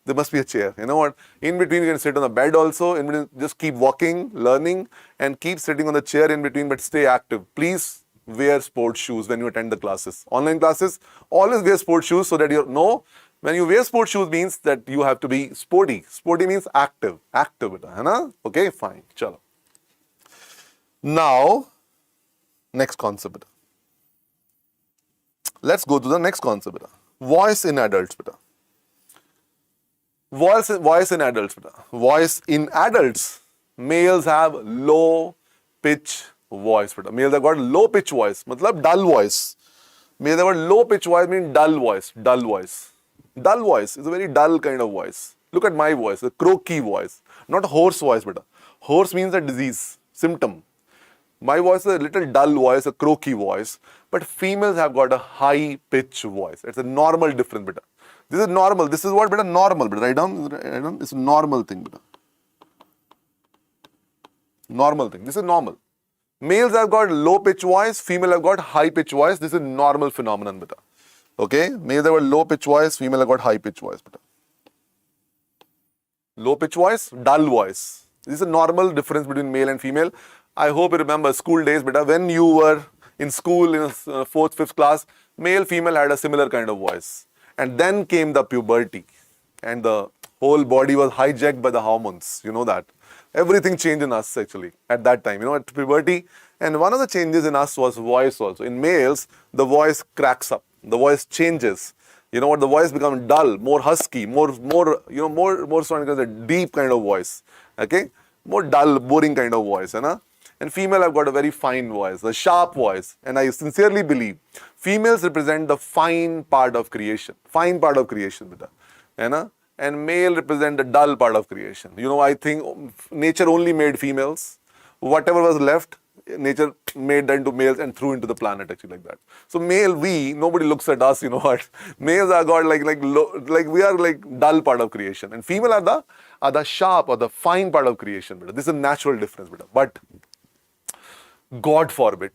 There must be a chair. You know what? In between, you can sit on the bed also. In between, just keep walking, learning, and keep sitting on the chair in between, but stay active. Please wear sports shoes when you attend the classes. Online classes, always wear sports shoes so that you know. When you wear sports shoes means that you have to be sporty. Sporty means active. Active beta, hai na? Okay, fine. Chalo. Now, next concept beta. Let's go to the next concept beta. Voice in adults beta. Voice in adults beta. Voice in adults. Males have low pitch voice beta. Males have got low pitch voice. Matlab dull voice. Males have got low pitch voice means dull voice. Dull voice. Dull voice is a very dull kind of voice. Look at my voice, a croaky voice, not a hoarse voice, beta. Hoarse means a disease, symptom. My voice is a little dull voice, a croaky voice, but females have got a high pitch voice. It's a normal difference, beta. This is normal. This is what, beta? Normal, beta. Write down. It's a normal thing, beta. Normal thing. This is normal. Males have got low pitch voice, female have got high pitch voice. This is normal phenomenon, beta. Okay, males have got low pitch voice, female have got high pitch voice. Low pitch voice, dull voice. This is a normal difference between male and female. I hope you remember school days, beta. When you were in school in 4th, 5th class, male, female had a similar kind of voice. And then came the puberty. And the whole body was hijacked by the hormones. You know that. Everything changed in us actually at that time. You know, at puberty. And one of the changes in us was voice also. In males, the voice cracks up. The voice changes. You know what? The voice becomes dull, more husky, more strong, a deep kind of voice. Okay, more dull, boring kind of voice, you know? And female have got a very fine voice, a sharp voice. And I sincerely believe females represent the fine part of creation, beta, you know? And male represent the dull part of creation. You know, I think nature only made females. Whatever was left, nature made that into males and threw into the planet actually like that. So male, nobody looks at us, you know what? Males are got like we are like dull part of creation, and female are the sharp or the fine part of creation. Beta. This is a natural difference, beta. But God forbid,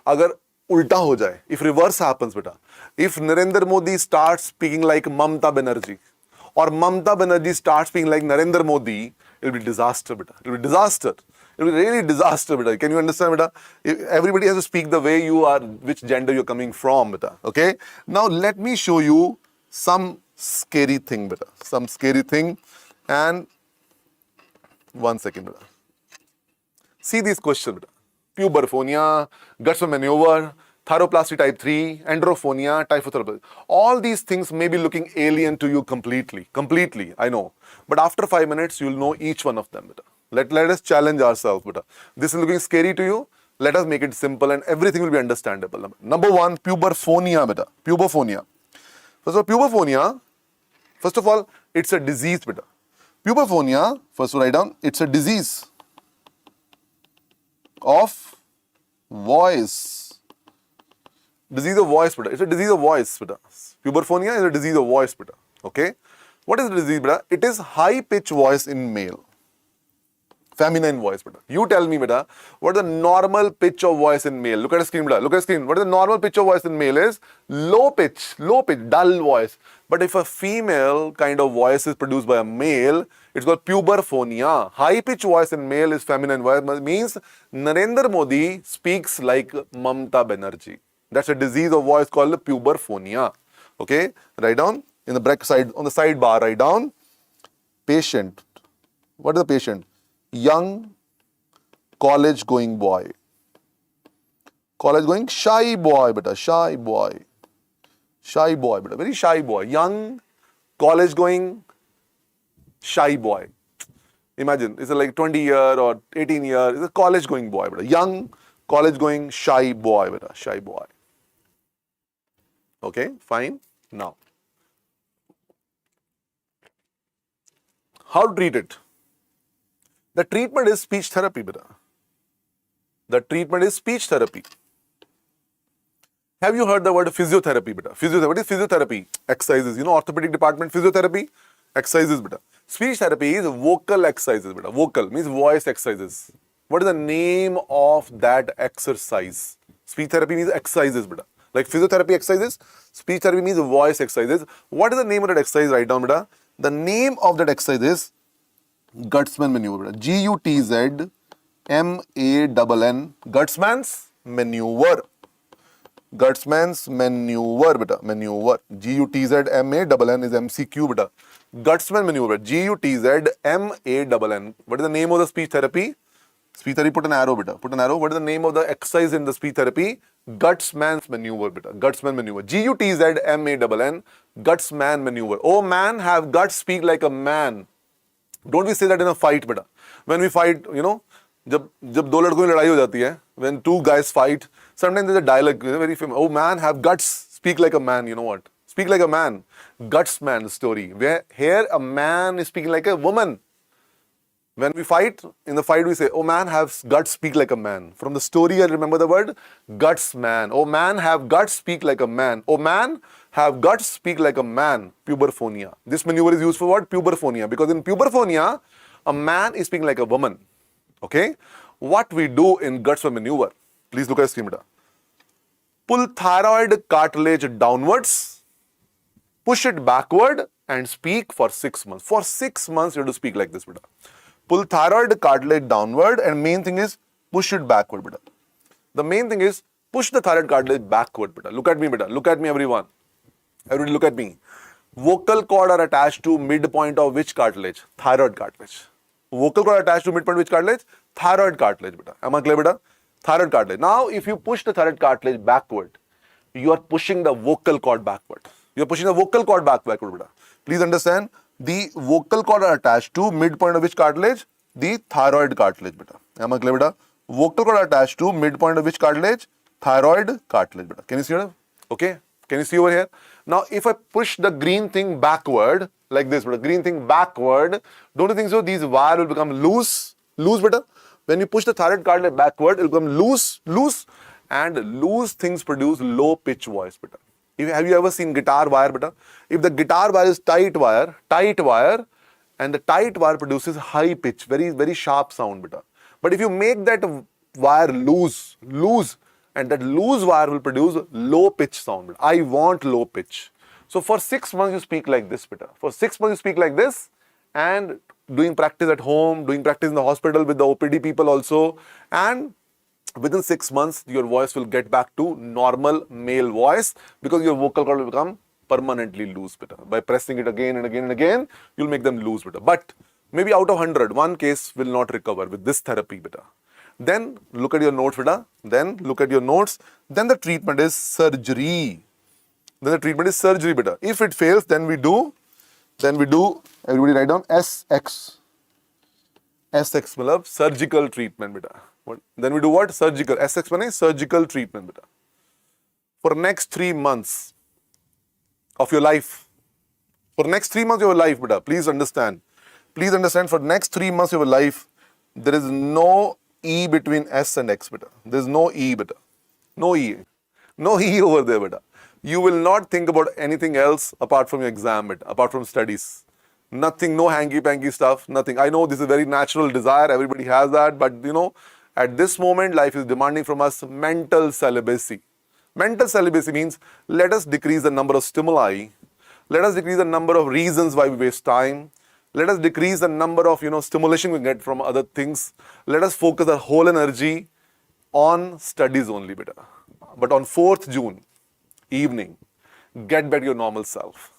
agar ulta ho jaye, if reverse happens, beta, if Narendra Modi starts speaking like Mamta Banerjee, or Mamta Banerjee starts speaking like Narendra Modi, It'll be disaster, beta. It'll be disaster. It'll be really disaster, beta. Can you understand, beta? Everybody has to speak the way you are, which gender you're coming from, beta. Okay? Now, let me show you some scary thing, beta. Some scary thing. And 1 second, beta. See these questions, beta. Puberphonia, Gutsman maneuver, thyroplasty type 3, androphonia, typhotherapy. All these things may be looking alien to you completely. Completely, I know. But after 5 minutes, you'll know each one of them, beta. Let us challenge ourselves, beta. This is looking scary to you. Let us make it simple and everything will be understandable. Number 1, puberphonia, beta. Puberphonia. First of all, puberphonia, first of all, it's a disease, beta. Puberphonia, first write down, it's a disease of voice. Disease of voice, beta. It's a disease of voice, beta. Puberphonia is a disease of voice, beta. Okay? What is the disease, beta? It is high pitch voice in male. Feminine voice, beta. You tell me, beta, what is the normal pitch of voice in male? Look at the screen, beta. Look at the screen. What is the normal pitch of voice in male is? Low pitch, dull voice. But if a female kind of voice is produced by a male, it's called puberphonia. High pitch voice in male is feminine voice. Means Narendra Modi speaks like Mamta Banerjee. That's a disease of voice called puberphonia. Okay? Write down in the break side, on the sidebar, write down patient. What is the patient? Young college going boy. College going shy boy, beta. Shy boy. Shy boy, beta. Very shy boy. Young college going shy boy. Imagine, it's like 20-year or 18-year. It's a college going boy, beta. Young college going shy boy, beta. Shy boy. Okay, fine. Now, how to treat it? The treatment is speech therapy, beta. The treatment is speech therapy. Have you heard the word physiotherapy, beta? Physiotherapy. What is physiotherapy? Exercises. You know, orthopedic department, physiotherapy? Exercises, beta. Speech therapy is vocal exercises, beta. Vocal means voice exercises. What is the name of that exercise? Speech therapy means exercises, beta. Like physiotherapy exercises, speech therapy means voice exercises. What is the name of that exercise? Write down, beta. The name of that exercise is Gutsman maneuver. Gutzmann. Gutsman's maneuver. Gutsman's maneuver, beta. Maneuver. Gutzmann is MCQ, beta. Gutsman maneuver. Gutzmann. What is the name of the speech therapy? Speech therapy, put an arrow, beta. Put an arrow. What is the name of the exercise in the speech therapy? Gutsman's maneuver, beta. Gutsman maneuver. Gutzmann. Gutsman maneuver. Oh man, have guts, speak like a man. Don't we say that in a fight, beta? When we fight, you know, जब दो लड़कों की लड़ाई हो जाती है, when two guys fight, sometimes there's a dialogue, very famous. Oh man, have guts, speak like a man. You know what? Speak like a man. Guts man story. Where here a man is speaking like a woman. When we fight, in the fight we say, oh man, have guts, speak like a man. From the story, I remember the word guts man. Oh man, have guts, speak like a man. Oh man, have guts, speak like a man. Puberphonia. This maneuver is used for what? Puberphonia. Because in puberphonia, a man is speaking like a woman. Okay? What we do in Gutsman maneuver? Please look at the screen, beta. Pull thyroid cartilage downwards, push it backward, and speak for 6 months. For 6 months, you have to speak like this, beta. Pull thyroid cartilage downward, and main thing is push it backward, beta. The main thing is push the thyroid cartilage backward, beta. Look at me, beta. Look at me, everyone. Everybody look at me. Vocal cord are attached to midpoint of which cartilage? Thyroid cartilage. Vocal cord attached to midpoint which cartilage? Thyroid cartilage, beta. Am I clear, beta? Thyroid cartilage. Now, if you push the thyroid cartilage backward, you are pushing the vocal cord backward. You are pushing the vocal cord backward, beta. Please understand, the vocal cord are attached to midpoint of which cartilage? The thyroid cartilage, beta. Am I clear, beta? Vocal cord are attached to midpoint of which cartilage? Thyroid cartilage, beta. Can you see it? Okay. Can you see over here? Now, if I push the green thing backward, like this, beta, green thing backward, don't you think so? These wires will become loose, beta. When you push the thyroid cartilage backward, it will become loose, and loose things produce low pitch voice, beta. Have you ever seen guitar wire, beta? If the guitar wire is tight wire, and the tight wire produces high pitch, very, very sharp sound, beta. But if you make that wire loose, and that loose wire will produce low pitch sound, beta. I want low pitch. So for 6 months you speak like this, beta. For 6 months you speak like this, and doing practice at home, doing practice in the hospital with the OPD people also, and within 6 months, your voice will get back to normal male voice because your vocal cord will become permanently loose, beta. By pressing it again and again and again, you'll make them loose, beta. But maybe out of 100, one case will not recover with this therapy, beta. Then look at your notes, beta. Then look at your notes. Then the treatment is surgery. Beta. If it fails, then we do, everybody write down SX. SX means surgical treatment, beta. Then we do what? Surgical. SX means surgical treatment, beta. For next 3 months of your life. For next 3 months of your life, beta. Please understand. For next 3 months of your life, there is no E between S and X, beta. There is no E, beta. No E. No E over there, beta. You will not think about anything else apart from your exam, beta. Apart from studies. Nothing, no hanky-panky stuff, nothing. I know this is a very natural desire. Everybody has that. But, at this moment, life is demanding from us mental celibacy. Mental celibacy means let us decrease the number of stimuli. Let us decrease the number of reasons why we waste time. Let us decrease the number of, stimulation we get from other things. Let us focus our whole energy on studies only, beta. But on 4th June evening, get back to your normal self.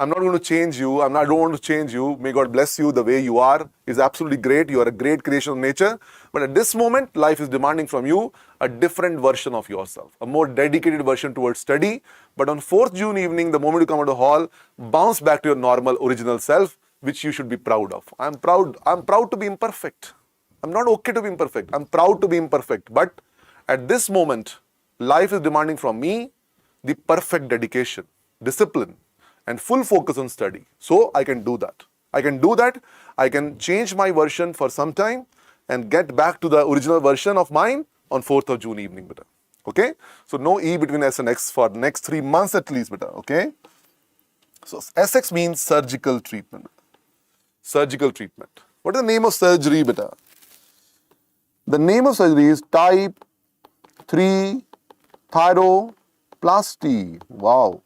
I'm not going to change you. I don't want to change you. May God bless you the way you are. It's absolutely great. You are a great creation of nature. But at this moment, life is demanding from you a different version of yourself, a more dedicated version towards study. But on 4th June evening, the moment you come out of the hall, bounce back to your normal original self, which you should be proud of. I'm proud to be imperfect. I'm not okay to be imperfect. I'm proud to be imperfect. But at this moment, life is demanding from me the perfect dedication, discipline, and full focus on study. So I can do that. I can change my version for some time and get back to the original version of mine on 4th of June evening, beta. Okay? So no E between S and X for next 3 months at least, beta. Okay? So SX means surgical treatment. Surgical treatment. What is the name of surgery, beta? The name of surgery is type 3 thyroplasty. Wow.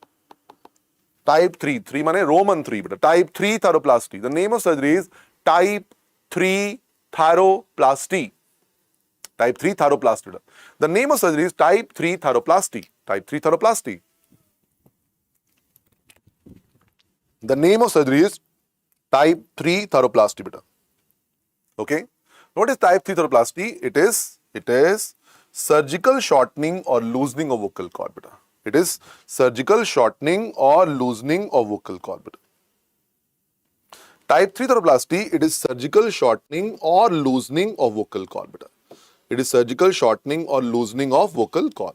Type 3. 3 means Roman 3. But type 3 thyroplasty. The name of surgery is type 3 thyroplasty. Type 3 thyroplasty. The name of surgery is type 3 thyroplasty. Type 3 thyroplasty. The name of surgery is type 3 thyroplasty, beta. Okay? What is type 3 thyroplasty? It is surgical shortening or loosening of vocal cord, beta. It is surgical shortening or loosening of vocal cord, beta. Type 3 thyroplasty, it is surgical shortening or loosening of vocal cord, beta. It is surgical shortening or loosening of vocal cord.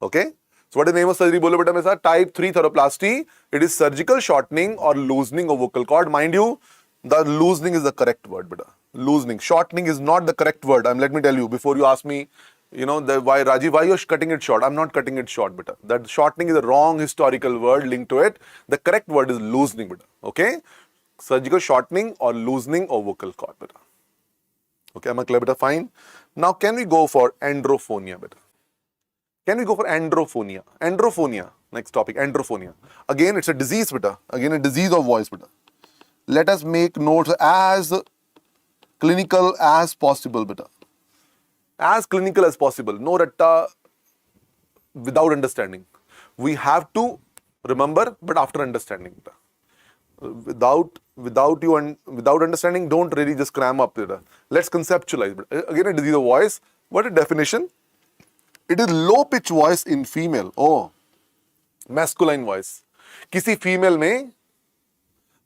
Okay? So what is the name of surgery? Bolo beta mesa. Type 3 thyroplasty, it is surgical shortening or loosening of vocal cord. Mind you, the loosening is the correct word, beta. Loosening. Shortening is not the correct word. Let me tell you before you ask me, why Rajiv, why you're cutting it short? I'm not cutting it short, beta. That shortening is a wrong historical word linked to it. The correct word is loosening, beta. Okay? Surgical shortening or loosening of vocal cord, beta. Okay, am I clear, beta? Fine. Now, can we go for androphonia, beta? Can we go for androphonia? Androphonia. Next topic, androphonia. Again, it's a disease, beta. Again, a disease of voice, beta. Let us make notes as clinical as possible, beta. As clinical as possible. No ratta without understanding. We have to remember, but after understanding, beta. Without understanding, don't really just cram up, beta. Let's conceptualize, beta. Again, a disease of voice. What is the definition? It is low pitch voice in female. Oh, masculine voice. किसी female में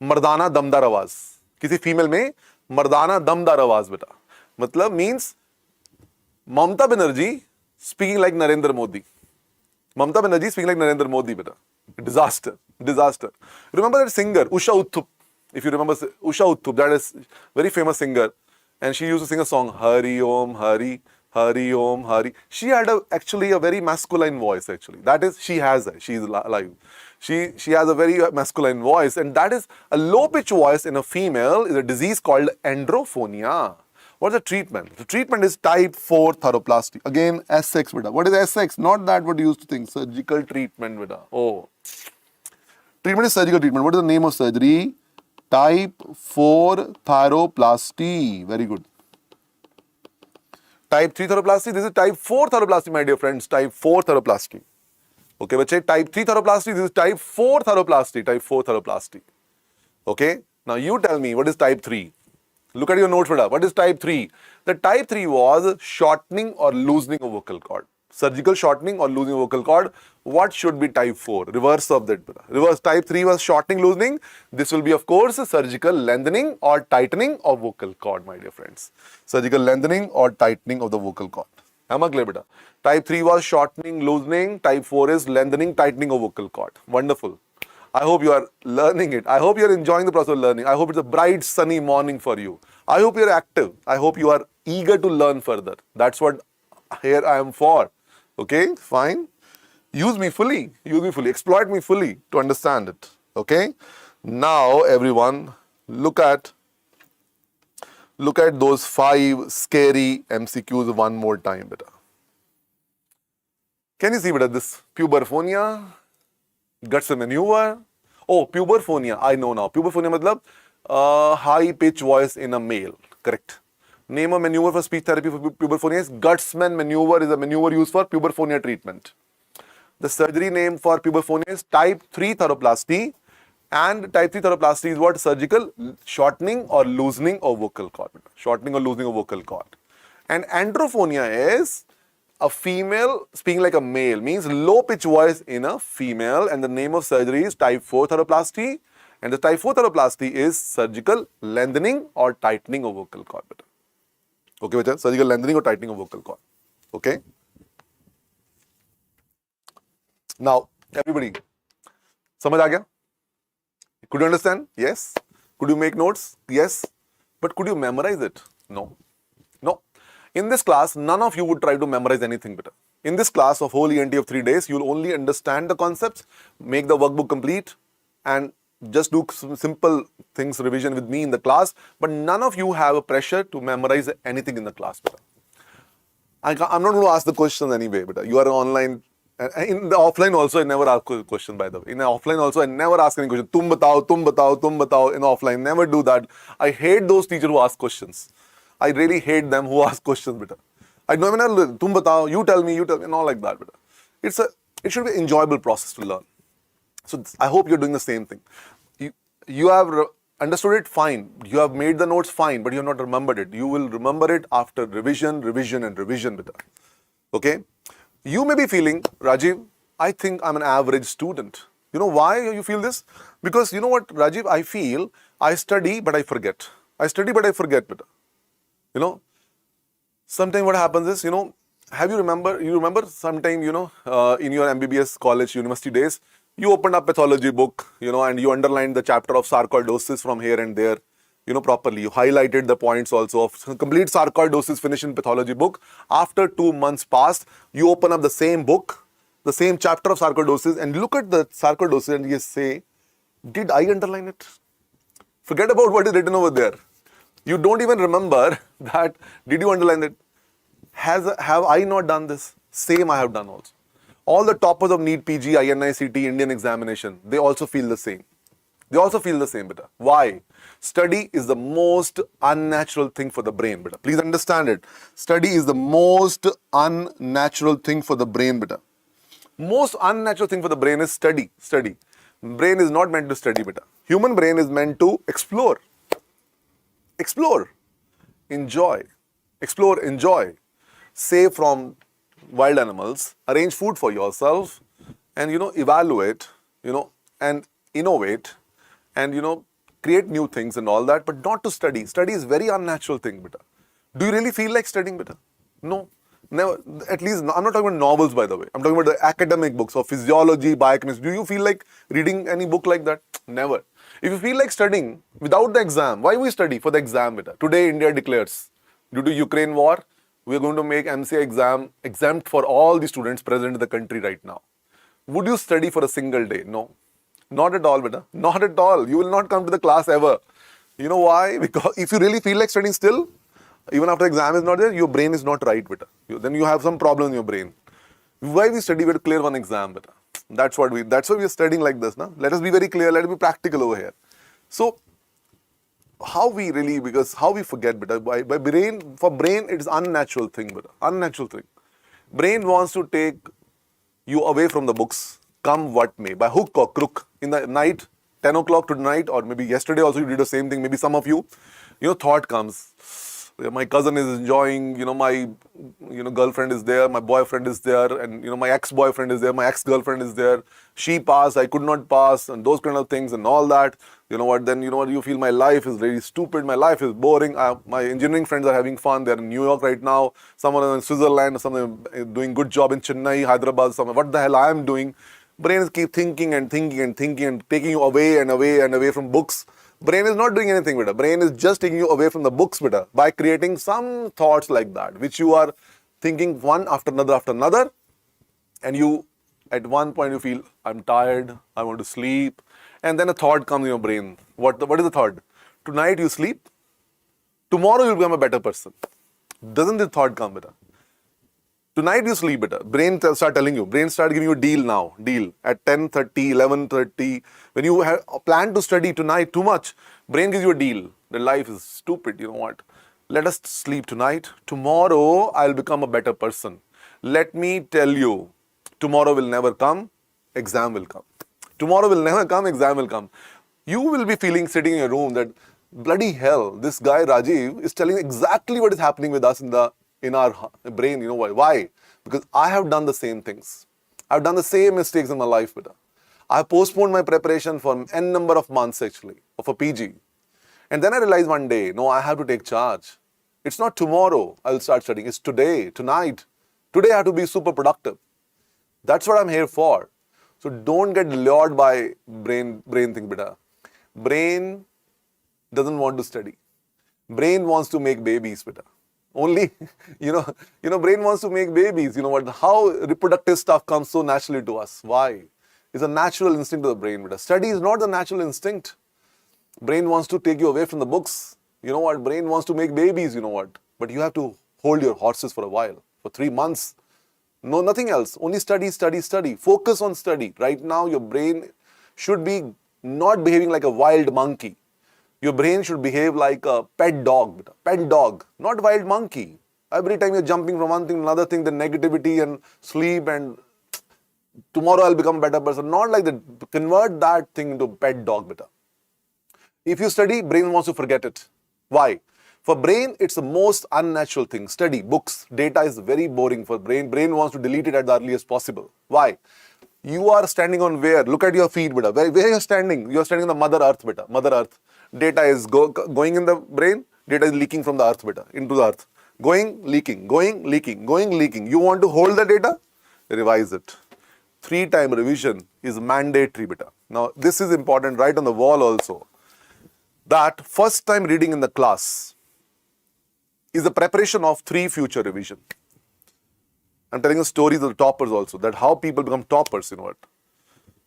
मर्दाना दमदार आवाज. किसी female में मर्दाना दमदार आवाज, बेटा. मतलब means Mamata Banerjee speaking like Narendra Modi. Mamata Banerjee speaking like Narendra Modi, beta. Disaster. Disaster. Remember that singer, Usha Uthup? If you remember Usha Uthup, that is very famous singer. And she used to sing a song, Hari Om Hari, Hari Om Hari. She had actually a very masculine voice, actually. That is, she is alive. She has a very masculine voice. And that is a low-pitch voice in a female is a disease called androphonia. What's the treatment? The treatment is type 4 thyroplasty. Again, SX, beta. What is SX? Not that what you used to think. Surgical treatment, beta. Oh. Treatment is surgical treatment. What is the name of surgery? Type 4 thyroplasty. Very good. Type 3 thyroplasty. This is type 4 thyroplasty, my dear friends. Type 4 thyroplasty. Okay, bache. Type 3 thyroplasty. This is type 4 thyroplasty. Type 4 thyroplasty. Okay. Now you tell me, what is type 3? Look at your notes, beta. What is type 3? The type 3 was shortening or loosening of vocal cord. Surgical shortening or loosening of vocal cord. What should be type 4? Reverse of that, beta. Reverse. Type 3 was shortening, loosening. This will be, of course, surgical lengthening or tightening of vocal cord, my dear friends. Surgical lengthening or tightening of the vocal cord. Am I clear, beta? Type 3 was shortening, loosening. Type 4 is lengthening, tightening of vocal cord. Wonderful. I hope you are learning it. I hope you are enjoying the process of learning. I hope it's a bright, sunny morning for you. I hope you are active. I hope you are eager to learn further. That's what here I am for. Okay, fine. Use me fully. Use me fully. Exploit me fully to understand it. Okay. Now, everyone, look at those 5 scary MCQs one more time, beta. Can you see, beta, this puberphonia? Guts and maneuver. Oh, puberphonia. I know now. Puberphonia matlab high pitch voice in a male. Correct. Name a maneuver for speech therapy for puberphonia is Gutsman maneuver is a maneuver used for puberphonia treatment. The surgery name for puberphonia is type 3 thyroplasty. And type 3 thyroplasty is what? Surgical shortening or loosening of vocal cord. Shortening or loosening of vocal cord. And androphonia is a female speaking like a male, means low pitch voice in a female, and the name of surgery is type 4 thyroplasty, and the type 4 thyroplasty is surgical lengthening or tightening of vocal cord. Okay, bacha? Surgical lengthening or tightening of vocal cord. Okay. Now, everybody, samajh aa gaya? Could you understand? Yes. Could you make notes? Yes. But could you memorize it? No. No. In this class, none of you would try to memorize anything better. In this class of whole ENT of 3 days, you'll only understand the concepts, make the workbook complete, and just do some simple things, revision with me in the class. But none of you have a pressure to memorize anything in the class better. I'm not going to ask the questions anyway, better. You are online. In the offline also, I never ask a question, by the way. In the offline also, I never ask any question. Tum batao, tum batao, tum batao. In the offline, never do that. I hate those teachers who ask questions. I really hate them who ask questions, beta. I know when tum batao, you tell me, and all like that, beta. It should be an enjoyable process to learn. So I hope you're doing the same thing. You have understood it, fine. You have made the notes, fine, but you have not remembered it. You will remember it after revision, revision, and revision, beta. Okay? You may be feeling, Rajiv, I think I'm an average student. You know why you feel this? Because you know what, Rajiv, I feel I study, but I forget. I study, but I forget, beta. You know, sometimes what happens is, you know, you remember sometime, you know, in your MBBS college, university days, you opened up pathology book, you know, and you underlined the chapter of sarcoidosis from here and there, you know, properly. You highlighted the points also of complete sarcoidosis finish in pathology book. After 2 months passed, you open up the same book, the same chapter of sarcoidosis, and look at the sarcoidosis and you say, did I underline it? Forget about what is written over there. You don't even remember that, did you underline it? Have I not done this? Same I have done also. All the toppers of NEET, PG, INICT, Indian examination, they also feel the same. They also feel the same, beta. Why? Study is the most unnatural thing for the brain, beta. Please understand it. Study is the most unnatural thing for the brain, beta. Most unnatural thing for the brain is study. Brain is not meant to study, beta. Human brain is meant to explore. Explore, enjoy, explore, enjoy, save from wild animals, arrange food for yourself, and, you know, evaluate, you know, and innovate, and, you know, create new things and all that, but not to study. Study is very unnatural thing, beta. Do you really feel like studying, beta? No, never. At least, I'm not talking about novels, by the way. I'm talking about the academic books of physiology, biochemistry. Do you feel like reading any book like that? Never. If you feel like studying without the exam, why we study for the exam, beta? Today, India declares, due to Ukraine war, we are going to make MCA exam exempt for all the students present in the country right now. Would you study for a single day? No. Not at all, beta. Not at all. You will not come to the class ever. You know why? Because if you really feel like studying still, even after exam is not there, your brain is not right, beta. Then you have some problem in your brain. Why we study? We have to clear one exam, beta. That's why we are studying like this, na? Let us be very clear. Let us be practical over here. So, how we really, because how we forget, beta. By brain, for brain, it's unnatural thing, beta. Unnatural thing. Brain wants to take you away from the books, come what may, by hook or crook. In the night, 10 o'clock tonight, or maybe yesterday also you did the same thing. Maybe some of you, thought comes. My cousin is enjoying, my, girlfriend is there, my boyfriend is there, and, my ex-boyfriend is there, my ex-girlfriend is there. She passed, I could not pass, and those kind of things and all that. Then you feel my life is really stupid, my life is boring. My engineering friends are having fun, they're in New York right now, someone is in Switzerland, someone is doing good job in Chennai, Hyderabad, somewhere. What the hell I am doing? Brains keep thinking and thinking and thinking and taking you away and away and away from books. Brain is not doing anything, beta. Brain is just taking you away from the books, beta, by creating some thoughts like that, which you are thinking one after another, and you, at one point, you feel, I'm tired, I want to sleep, and then a thought comes in your brain. What is the thought? Tonight you sleep, tomorrow you'll become a better person. Doesn't the thought come, beta? Tonight you sleep better. Brain start telling you. Brain start giving you a deal now. Deal. At 10:30, 11:30. When you have planned to study tonight too much, brain gives you a deal. The life is stupid. You know what? Let us sleep tonight. Tomorrow I'll become a better person. Let me tell you, tomorrow will never come. Exam will come. Tomorrow will never come. Exam will come. You will be feeling sitting in your room that, bloody hell, this guy Rajiv is telling exactly what is happening with us in our brain. You know why? Why? Because I have done the same things. I've done the same mistakes in my life, beta. I have postponed my preparation for n number of months actually, of a PG. And then I realized one day, no, I have to take charge. It's not tomorrow I'll start studying. It's today, tonight. Today I have to be super productive. That's what I'm here for. So don't get lured by brain thing, beta. Brain doesn't want to study. Brain wants to make babies, beta. Only, brain wants to make babies. You know what? How reproductive stuff comes so naturally to us. Why? It's a natural instinct of the brain. But study is not the natural instinct. Brain wants to take you away from the books. You know what? Brain wants to make babies. You know what? But you have to hold your horses for a while, for 3 months. No, nothing else. Only study, study, study. Focus on study. Right now, your brain should be not behaving like a wild monkey. Your brain should behave like a pet dog, not wild monkey. Every time you're jumping from one thing to another thing, the negativity and sleep and tomorrow I'll become a better person. Not like that. Convert that thing into pet dog, beta. If you study, brain wants to forget it. Why? For brain, it's the most unnatural thing. Study, books, data is very boring for brain. Brain wants to delete it at the earliest possible. Why? You are standing on where? Look at your feet, beta. Where you're standing? You're standing on the Mother Earth, beta. Mother Earth. Data is going in the brain. Data is leaking from the earth, beta, into the earth. Going, leaking, going, leaking, going, leaking. You want to hold the data? Revise it. 3-time revision is mandatory, beta. Now, this is important, right on the wall also. That first time reading in the class is the preparation of 3 future revision. I'm telling you stories of the toppers also, that how people become toppers, you know what.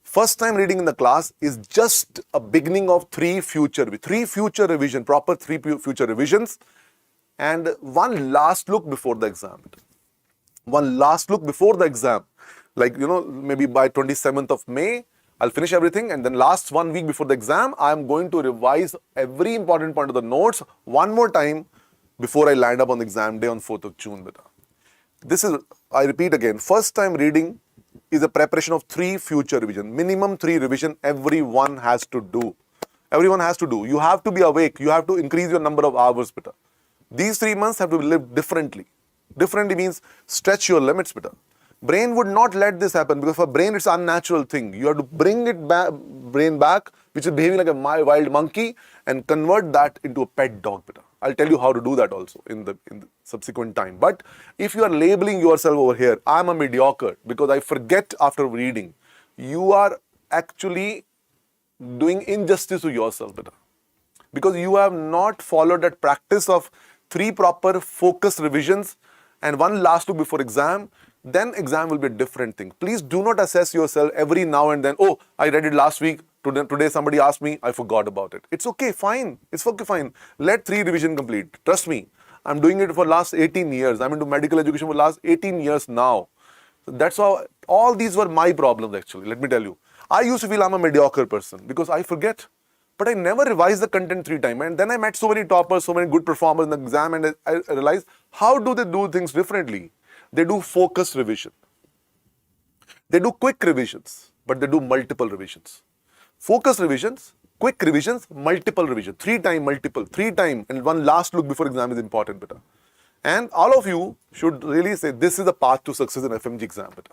First time reading in the class is just a beginning of 3 future revision, proper 3 future revisions, and one last look before the exam. One last look before the exam. Like, maybe by 27th of May, I'll finish everything, and then last 1 week before the exam, I'm going to revise every important point of the notes one more time before I land up on the exam day on 4th of June. Beta. This is, I repeat again, first time reading is a preparation of 3 future revision. Minimum 3 revision everyone has to do. Everyone has to do. You have to be awake. You have to increase your number of hours, beta. These 3 months have to be lived differently. Differently means stretch your limits, beta. Brain would not let this happen because for brain it's an unnatural thing. You have to bring it brain back, which is behaving like a wild monkey, and convert that into a pet dog, beta. I'll tell you how to do that also in the subsequent time. But if you are labeling yourself over here, I'm a mediocre because I forget after reading, you are actually doing injustice to yourself, beta. Because you have not followed that practice of 3 proper focused revisions and one last look before exam, then exam will be a different thing. Please do not assess yourself every now and then. Oh, I read it last week. Today somebody asked me, I forgot about it. It's okay, fine. It's okay, fine. Let 3 revision complete. Trust me. I'm doing it for last 18 years. I'm into medical education for last 18 years now. That's how, all these were my problems actually, let me tell you. I used to feel I'm a mediocre person because I forget. but I never revised the content 3 times. And then I met so many toppers, so many good performers in the exam, and I realized, how do they do things differently? They do focused revision. They do quick revisions, but they do multiple revisions. Focused revisions, quick revisions, multiple revision. 3 time, multiple, 3 time, and one last look before exam is important, beta. And all of you should really say, this is the path to success in FMG exam, beta.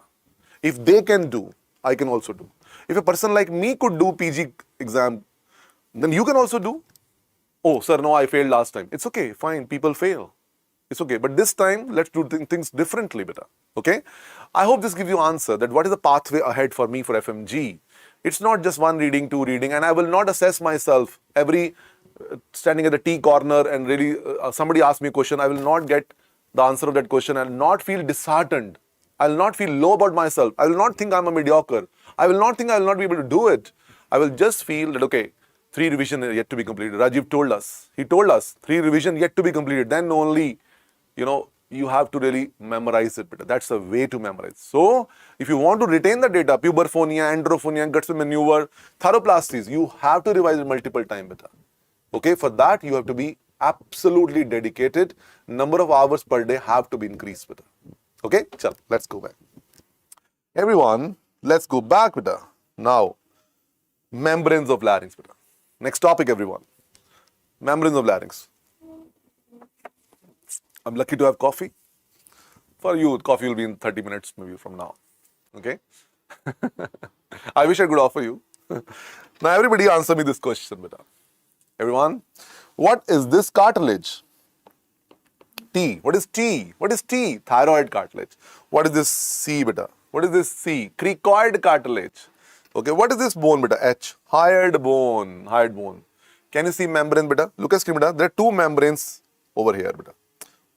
If they can do, I can also do. If a person like me could do PG exam, then you can also do. Oh, sir, no, I failed last time. It's okay, fine, people fail. It's okay, but this time, let's do things differently, beta. Okay? I hope this gives you answer that what is the pathway ahead for me for FMG. It's not just 1 reading, 2 reading, and I will not assess myself every standing at the T corner and really somebody asks me a question, I will not get the answer of that question. I will not feel disheartened. I will not feel low about myself. I will not think I'm a mediocre. I will not think I will not be able to do it. I will just feel that, okay, 3 revision yet to be completed. Rajiv told us. He told us 3 revision yet to be completed. Then only, you have to really memorize it better. That's the way to memorize. So, if you want to retain the data, puberphonia, androphonia, guts maneuver, thyroplasties, you have to revise it multiple times better. Okay, for that you have to be absolutely dedicated. Number of hours per day have to be increased better. Okay, chal, let's go back. Everyone, let's go back better. Now, membranes of larynx better. Next topic, everyone. Membranes of larynx. I'm lucky to have coffee. For you, coffee will be in 30 minutes maybe from now. Okay? I wish I could offer you. Now, everybody answer me this question, beta. Everyone, what is this cartilage? T. What is T? What is T? Thyroid cartilage. What is this C, beta? What is this C? Cricoid cartilage. Okay, what is this bone, beta? H. Hyoid bone. Hyoid bone. Can you see membrane, beta? Look at screen, beta. There are 2 membranes over here, beta.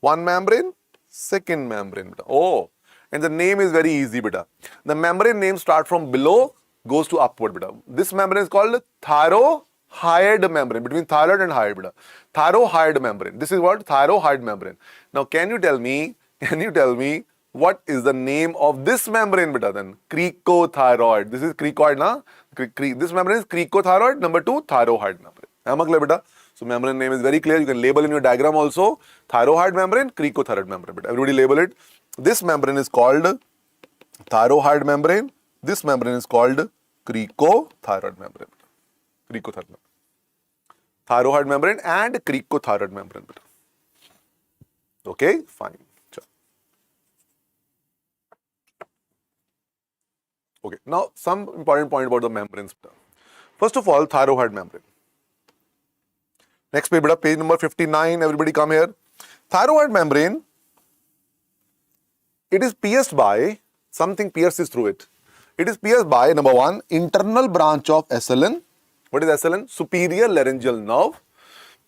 1 membrane, 2nd membrane, beta. Oh, and the name is very easy, beta. The membrane name start from below, goes to upward, beta. This membrane is called thyrohyoid membrane, between thyroid and hyoid, beta. Thyrohyoid membrane. This is what? Thyrohyoid membrane. Now, can you tell me what is the name of this membrane, beta, then? Cricothyroid. This is cricoid, na? This membrane is cricothyroid. Number 2, thyrohyoid membrane. Am I clear, beta? So, membrane name is very clear. You can label in your diagram also. Thyrohyoid membrane, cricothyroid membrane, beta. Everybody label it. This membrane is called thyrohyoid membrane. This membrane is called cricothyroid membrane. Cricothyroid membrane. Thyroid membrane and cricothyroid membrane. Okay, fine. Okay, now some important point about the membranes. First of all, thyroid membrane. Next page, page number 59. Everybody come here. Thyroid membrane, it is pierced by, something pierces through it. It is pierced by, number 1, internal branch of SLN. What is SLN? Superior laryngeal nerve.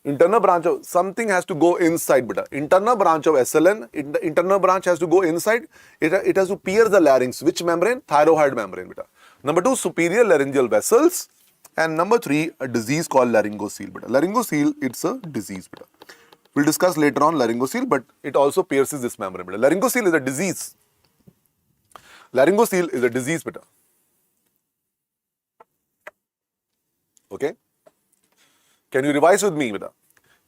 Internal branch of, something has to go inside, beta. Internal branch of SLN, the internal branch has to go inside. It has to pierce the larynx. Which membrane? Thyroid membrane, beta. Number 2, superior laryngeal vessels. And number 3, a disease called laryngocele, beta. Laryngocele, it's a disease, beta. We'll discuss later on laryngocele, but it also pierces this membrane, beta. Laryngocele is a disease. Laryngocele is a disease, beta. Okay? Can you revise with me, beta?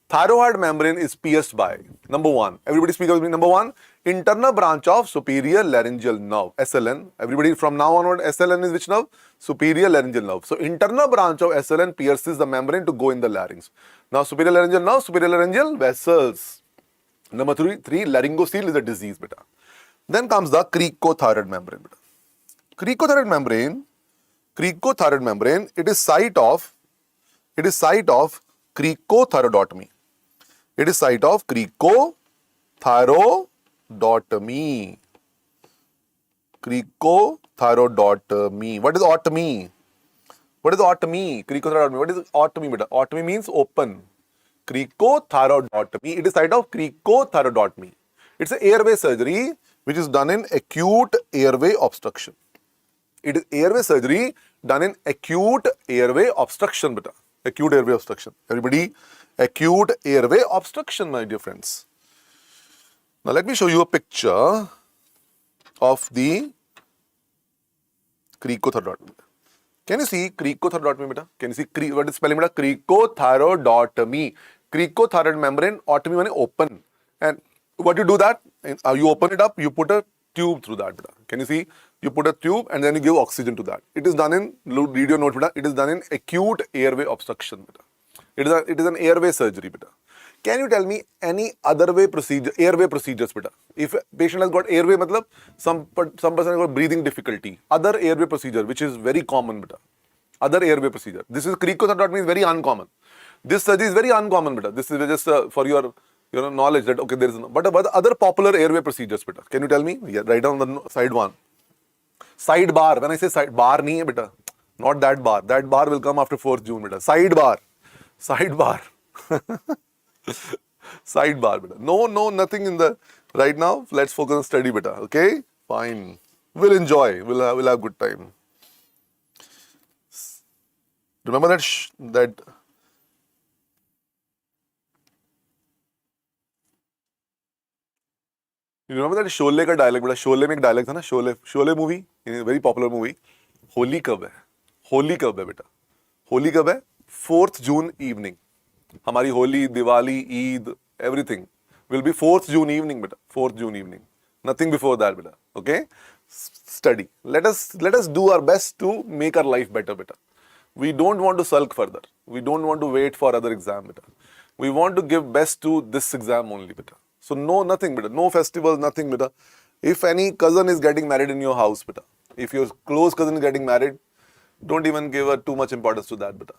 Thyroid membrane is pierced by, number 1, everybody speak with me, number 1, internal branch of superior laryngeal nerve, SLN. Everybody from now onward, SLN is which nerve? Superior laryngeal nerve. So, internal branch of SLN pierces the membrane to go in the larynx. Now, superior laryngeal nerve, superior laryngeal vessels. Number 3, laryngocele is a disease, beta. Then comes the cricothyroid membrane, beta. Cricothyroid membrane, it is site of cricothyroidotomy. It is site of cricothyroidotomy. Cricothyroidotomy. What is otomy? What is otomy? Cricothyroidotomy. What is otomy, beta? Otomy means open. Cricothyroidotomy. It is site of cricothyroidotomy. It's an airway surgery which is done in acute airway obstruction. It is airway surgery done in acute airway obstruction, beta. Acute airway obstruction. Everybody, acute airway obstruction, my dear friends. Now, let me show you a picture of the cricothyroid. Can you see cricothyroidotomy beta? Can you see what is spelling beta? Cricothyroidotomy. Cricothyroid membrane, otomy means open. And what you do that? You open it up, you put a tube through that beta. Can you see? You put a tube and then you give oxygen to that. It is done in, read your note beta, it is done in acute airway obstruction beta. It is an airway surgery beta. Can you tell me any other way procedure, airway procedures beta? If a patient has got airway, matlab, some person has got breathing difficulty. Other airway procedure, which is very common beta. Other airway procedure. This is cricothyroidotomy is very uncommon. This surgery is very uncommon beta. This is just for your knowledge that okay there is no. But other popular airway procedures beta. Can you tell me? Yeah, write down the side one. Side bar. When I say side bar, nahi hai beta. Not that bar. That bar will come after 4th June beta. Side bar. Side bar. Sidebar beta. No, nothing in the right now. Let's focus on study beta. Okay, fine. We'll enjoy. We'll have good time. Remember that you remember that Sholay का dialogue बड़ा Sholay में एक dialogue था ना Sholay movie, very popular movie. Holi कब है? होली कब है बेटा? होली कब है? 4th June evening. हमारी Holi, Diwali, Eid, everything will be 4th June evening, beta. 4th June evening. Nothing before that, beta. Okay? Study. Let us do our best to make our life better, beta. We don't want to sulk further. We don't want to wait for other exam, beta. We want to give best to this exam only, beta. So no, nothing, beta. No festivals, nothing, beta. If any cousin is getting married in your house, beta. If your close cousin is getting married, don't even give too much importance to that, beta.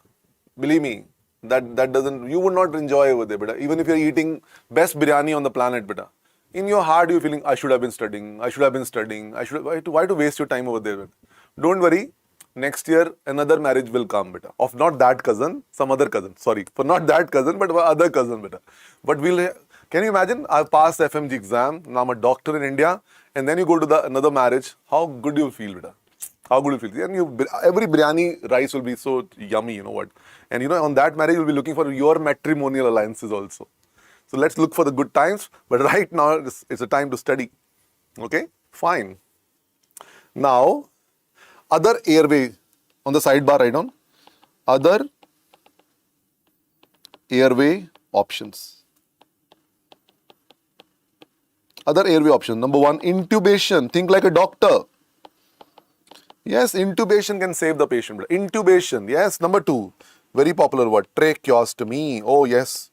Believe me. That doesn't, you would not enjoy over there, beta. Even if you're eating best biryani on the planet, beta. In your heart, you're feeling, I should have been studying, why to waste your time over there, beta? Don't worry, next year, another marriage will come, beta. Of not that cousin, some other cousin. Sorry, for not that cousin, but other cousin, beta. But can you imagine, I've passed Fmge exam, now I'm a doctor in India, and then you go to another marriage, how good you'll feel, beta. How good you feel. And every biryani rice will be so yummy, you know what. And on that marriage, you'll be looking for your matrimonial alliances also. So let's look for the good times. But right now, it's a time to study. Okay, fine. Now, other airway, on the sidebar, write down. Other airway options. Other airway options. Number 1, intubation. Think like a doctor. Yes, intubation can save the patient. Intubation, yes. Number 2, very popular word, tracheostomy. Oh, yes.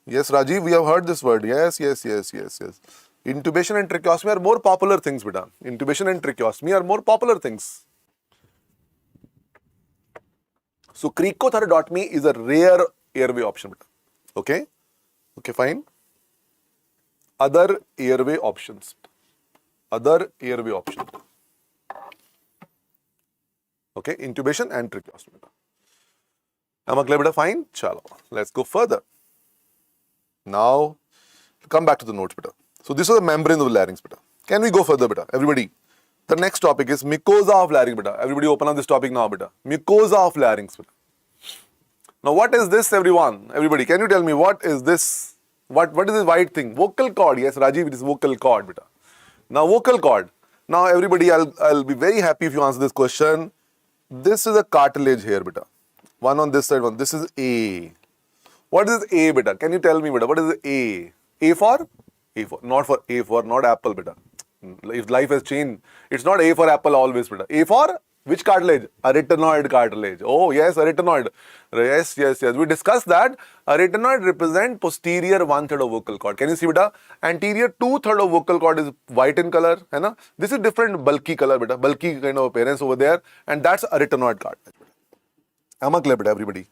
Yes, Rajiv, we have heard this word. Yes. Intubation and tracheostomy are more popular things, beta. Intubation and tracheostomy are more popular things. So, cricothyroidotomy is a rare airway option, beta. Okay? Okay, fine. Other airway options. Other airway options. Okay, intubation and tracheostomy. Am I clear, beta? Fine. Chalo. Let's go further. Now, come back to the notes, beta. So, this is the membrane of the larynx, beta. Can we go further, beta? Everybody. The next topic is mucosa of larynx, beta. Everybody open up this topic now, beta. Mucosa of larynx, beta. Now, what is this, everyone? Everybody, can you tell me what is this? What is this white thing? Vocal cord. Yes, Rajiv, it is vocal cord, beta. Now, vocal cord. Now, everybody, I'll be very happy if you answer this question. This is a cartilage here, beta. One on this side, one. This is A. What is A, beta? Can you tell me, beta? What is A? A for? A for. Not for A for, not apple, beta. If life has changed, it's not A for apple always, beta. A for which cartilage? Arytenoid cartilage. Oh, yes, arytenoid. Yes. We discussed that. Arytenoid represent posterior 1/3 of vocal cord. Can you see, beta? Anterior 2/3 of vocal cord is white in color. Hai na? This is different bulky color, beta. Bulky kind of appearance over there. And that's arytenoid cartilage. Am I clear, beta, everybody?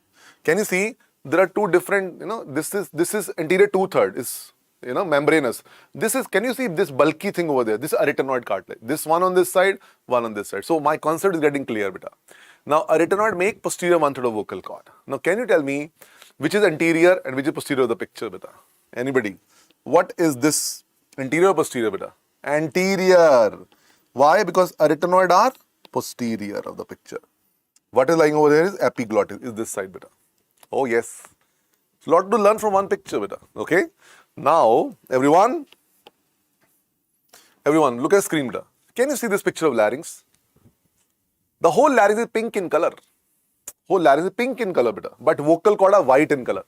Can you see? There are two different, this is anterior 2/3 is, membranous. This is, can you see this bulky thing over there? This is arytenoid cartilage. This one on this side, one on this side. So my concept is getting clear, beta. Now, arytenoid make posterior 1/3 of vocal cord. Now, can you tell me which is anterior and which is posterior of the picture, beta? Anybody? What is this? Anterior or posterior, beta? Anterior. Why? Because arytenoid are posterior of the picture. What is lying over there is epiglottis, is this side, beta. Oh, yes. It's a lot to learn from one picture, beta. Okay? Now, everyone, look at the screen, beta. Can you see this picture of larynx? The whole larynx is pink in color. Whole larynx is pink in color, beta. But vocal cord are white in color.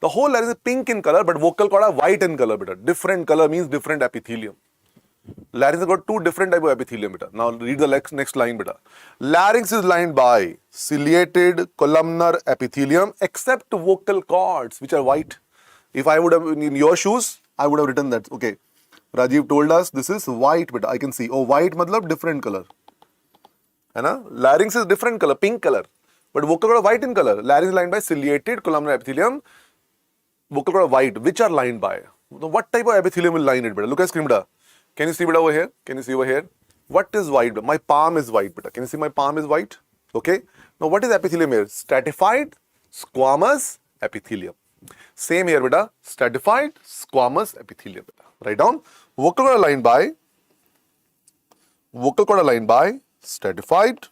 The whole larynx is pink in color, but vocal cord are white in color, beta. Different color means different epithelium. Larynx has got two different type of epithelium, beta. Now read the next line, beta. Larynx is lined by ciliated columnar epithelium except vocal cords, which are white. If I would have, in your shoes, I would have written that. Okay. Rajiv told us this is white, beta. I can see. Oh, white matlab different color. Hai larynx is different color, pink color. But vocal cord are white in color. Larynx is lined by ciliated columnar epithelium. Vocal cord are white. Which are lined by? What type of epithelium will line it, beta? Look at screen, beta. Can you see beta over here? Can you see over here? What is white? My palm is white, beta. Can you see my palm is white? Okay. Now what is epithelium here? Stratified squamous epithelium. Same here, beta. Stratified squamous epithelium. Beta. Write down. Vocal cord are lined by stratified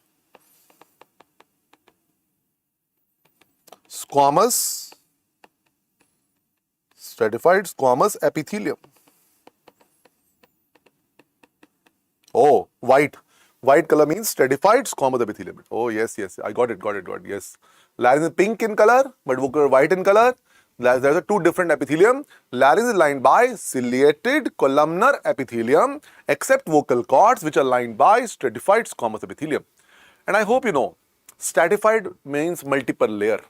squamous epithelium. Oh, white. White color means stratified squamous epithelium. Oh, yes. I got it. Yes. Larynx is pink in color, but vocal are white in color. There are two different epithelium. Larynx is lined by ciliated columnar epithelium, except vocal cords, which are lined by stratified squamous epithelium. And I hope you know, stratified means multiple layer.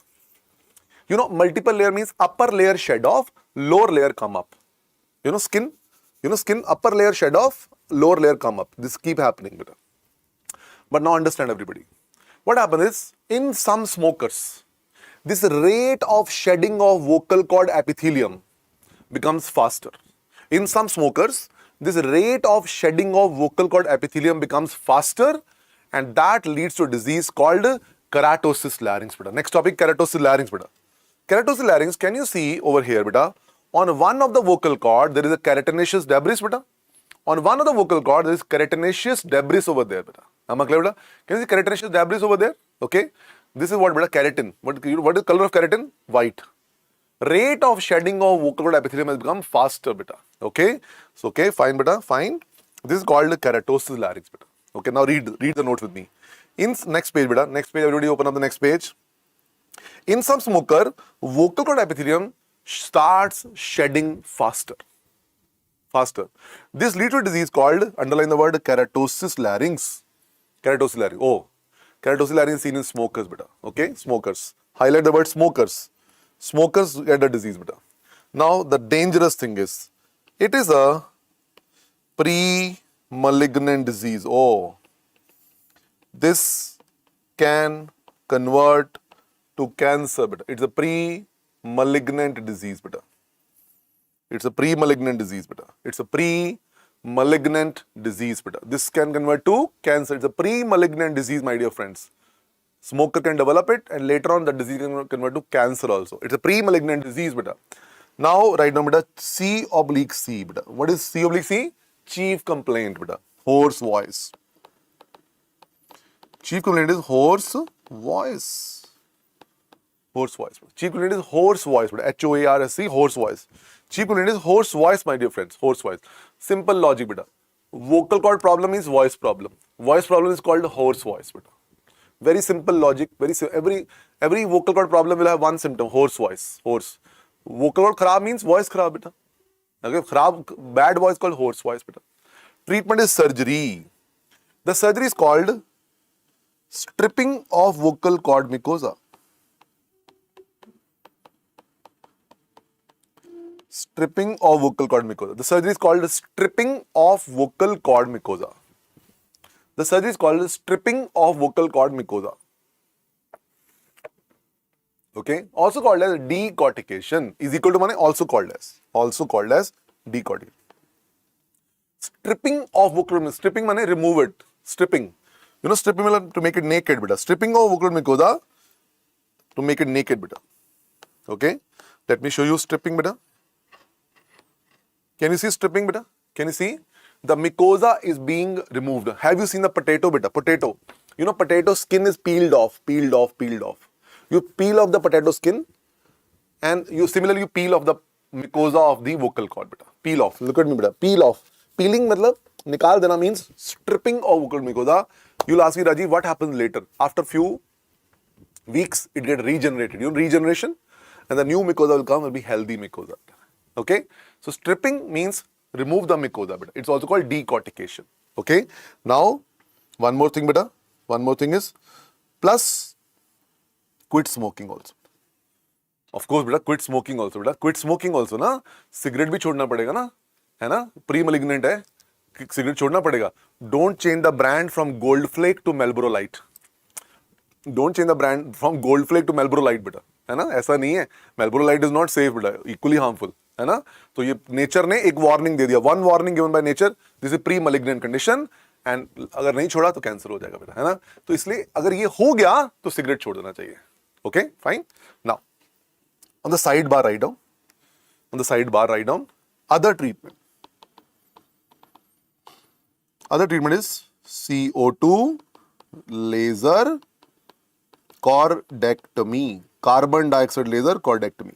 You know, multiple layer means upper layer shed off, lower layer come up. You know, skin, upper layer shed off, lower layer come up. This keep happening. But now understand, everybody. What happens is, in some smokers, this rate of shedding of vocal cord epithelium becomes faster. In some smokers, this rate of shedding of vocal cord epithelium becomes faster, and that leads to a disease called keratosis larynx. Beta. Next topic, keratosis larynx. Beta. Keratosis larynx, can you see over here, beta? On one of the vocal cord, there is a keratinaceous debris, beta. On one of the vocal cord, there is keratinaceous debris over there, beta. Am I clear, beta? Can you see keratinaceous debris over there? Okay. This is what, beta, keratin. What is the color of keratin? White. Rate of shedding of vocal cord epithelium has become faster, beta. Okay. So, okay, fine, beta, fine. This is called keratosis larynx, beta. Okay, now read the notes with me. In next page, beta. Next page, everybody open up the next page. In some smoker, vocal cord epithelium starts shedding faster. This leads to a disease called, underline the word, keratosis larynx. Keratosis larynx. Oh, keratosis larynx is seen in smokers, beta. Okay, smokers. Highlight the word smokers. Smokers get the disease, beta. Now, the dangerous thing is, it is a pre-malignant disease. Oh, this can convert to cancer, beta. It's a pre-malignant disease, beta. It's a pre-malignant disease, beta. It's a pre-malignant disease, beta. This can convert to cancer. It's a pre-malignant disease, my dear friends. Smoker can develop it, and later on the disease can convert to cancer also. It's a pre-malignant disease, beta. Now, right now, beta, C/C, beta. What is C/C? Chief complaint, beta. Hoarse voice. Chief complaint is hoarse voice. Hoarse voice. Chief complaint is hoarse voice, beta. HOARSE, hoarse voice. Chief complaint is hoarse voice, my dear friends. Hoarse voice. Simple logic, beta. Vocal cord problem is voice problem. Voice problem is called hoarse voice, beta. Very simple logic. Every vocal cord problem will have one symptom: hoarse voice. Hoarse. Vocal cord kharab means voice kharab, beta. Okay, bad voice called hoarse voice, beta. Treatment is surgery. The surgery is called stripping of vocal cord mucosa. Stripping of vocal cord mucosa. The surgery is called stripping of vocal cord mucosa. The surgery is called stripping of vocal cord mucosa. Okay, also called as decortication. Is equal to money, also called as decortication. Stripping of vocal mucosa. Stripping money, remove it. Stripping. You know, stripping to make it naked, beta. Stripping of vocal mucosa to make it naked, beta. Okay, let me show you stripping, beta. Can you see stripping, beta? Can you see? The mucosa is being removed. Have you seen the potato, beta? Potato. You know, potato skin is peeled off. You peel off the potato skin, and you similarly peel off the mucosa of the vocal cord, beta. Peel off. Look at me, beta. Peel off. Peeling matlab nikal dena means stripping of vocal mucosa. You'll ask me, Rajiv, what happens later? After few weeks, it gets regenerated. You know regeneration? And the new mucosa will come, will be healthy mucosa. Okay? So stripping means remove the mucosa, beta. It's also called decortication. Okay? Now, one more thing, beta. One more thing is, plus quit smoking also. Of course, beta, quit smoking also, beta. Quit smoking also, na? Cigarette भी छोड़ना पड़ेगा ना? है ना? Pre-malignant है. Cigarette छोड़ना पड़ेगा. Don't change the brand from Gold Flake to Marlboro Light. Don't change the brand from Gold Flake to Marlboro Light, बेटा, है ना? ऐसा नहीं है. Marlboro Light is not safe, बेटा. Equally harmful, है ना? तो ये nature ने एक warning दे दिया. One warning given by nature. This is pre-malignant condition. And अगर नहीं छोड़ा तो कैंसर हो जाएगा, बेटा, है ना? तो इसलिए अगर ये हो गया तो सिगरेट छोड़ देना चाहिए. Okay, fine. Now, on the sidebar, write down. On the sidebar, write down other treatment. Other treatment is CO2, laser, cordectomy. Carbon dioxide laser cordectomy.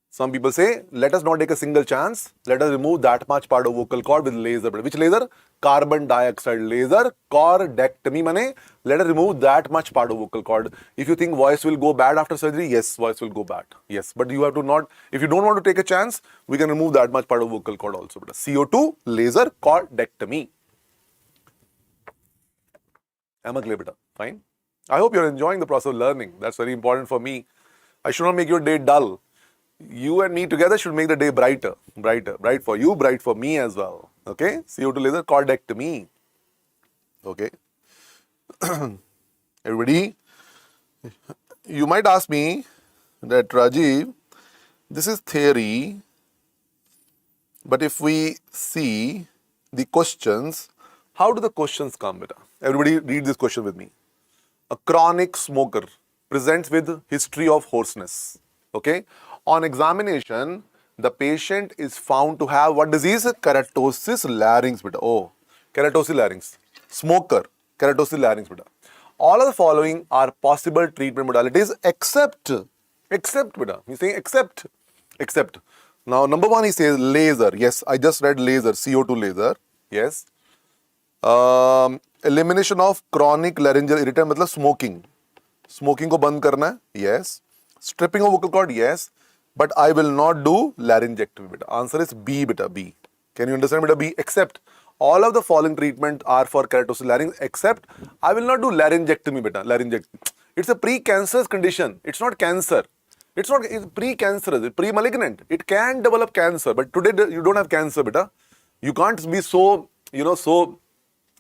Some people say, let us not take a single chance. Let us remove that much part of vocal cord with laser. Which laser? Carbon dioxide laser cordectomy. Mane, let us remove that much part of vocal cord. If you think voice will go bad after surgery, yes, voice will go bad. Yes, but you have to not, if you don't want to take a chance, we can remove that much part of vocal cord also. CO2 laser cordectomy. Am I clear, beta? Fine. I hope you're enjoying the process of learning. That's very important for me. I should not make your day dull. You and me together should make the day brighter. Bright for you, bright for me as well. Okay? CO2 laser cordectomy. Okay? Everybody, you might ask me that, Rajiv, this is theory, but if we see the questions, how do the questions come, beta? Everybody read this question with me. A chronic smoker presents with history of hoarseness. Okay? On examination, the patient is found to have what disease? Keratosis larynx, beta. Oh, keratosis larynx. Smoker, keratosis larynx, beta. All of the following are possible treatment modalities except, beta. He's saying except. Now, number one, he says laser. Yes, I just read laser, CO2 laser. Yes. Elimination of chronic laryngeal irritant, मतलब smoking. Smoking को बंद करना है. Yes. Stripping of vocal cord, yes. But I will not do laryngectomy, beta. Answer is B, beta, B. Can you understand, beta, B? Except all of the following treatment are for keratosis larynx, except I will not do laryngectomy, beta. Laryngectomy. It's a pre-cancerous condition. It's not cancer. It's pre-cancerous. It's pre-malignant. It can develop cancer. But today you don't have cancer, beta. You can't be so, so,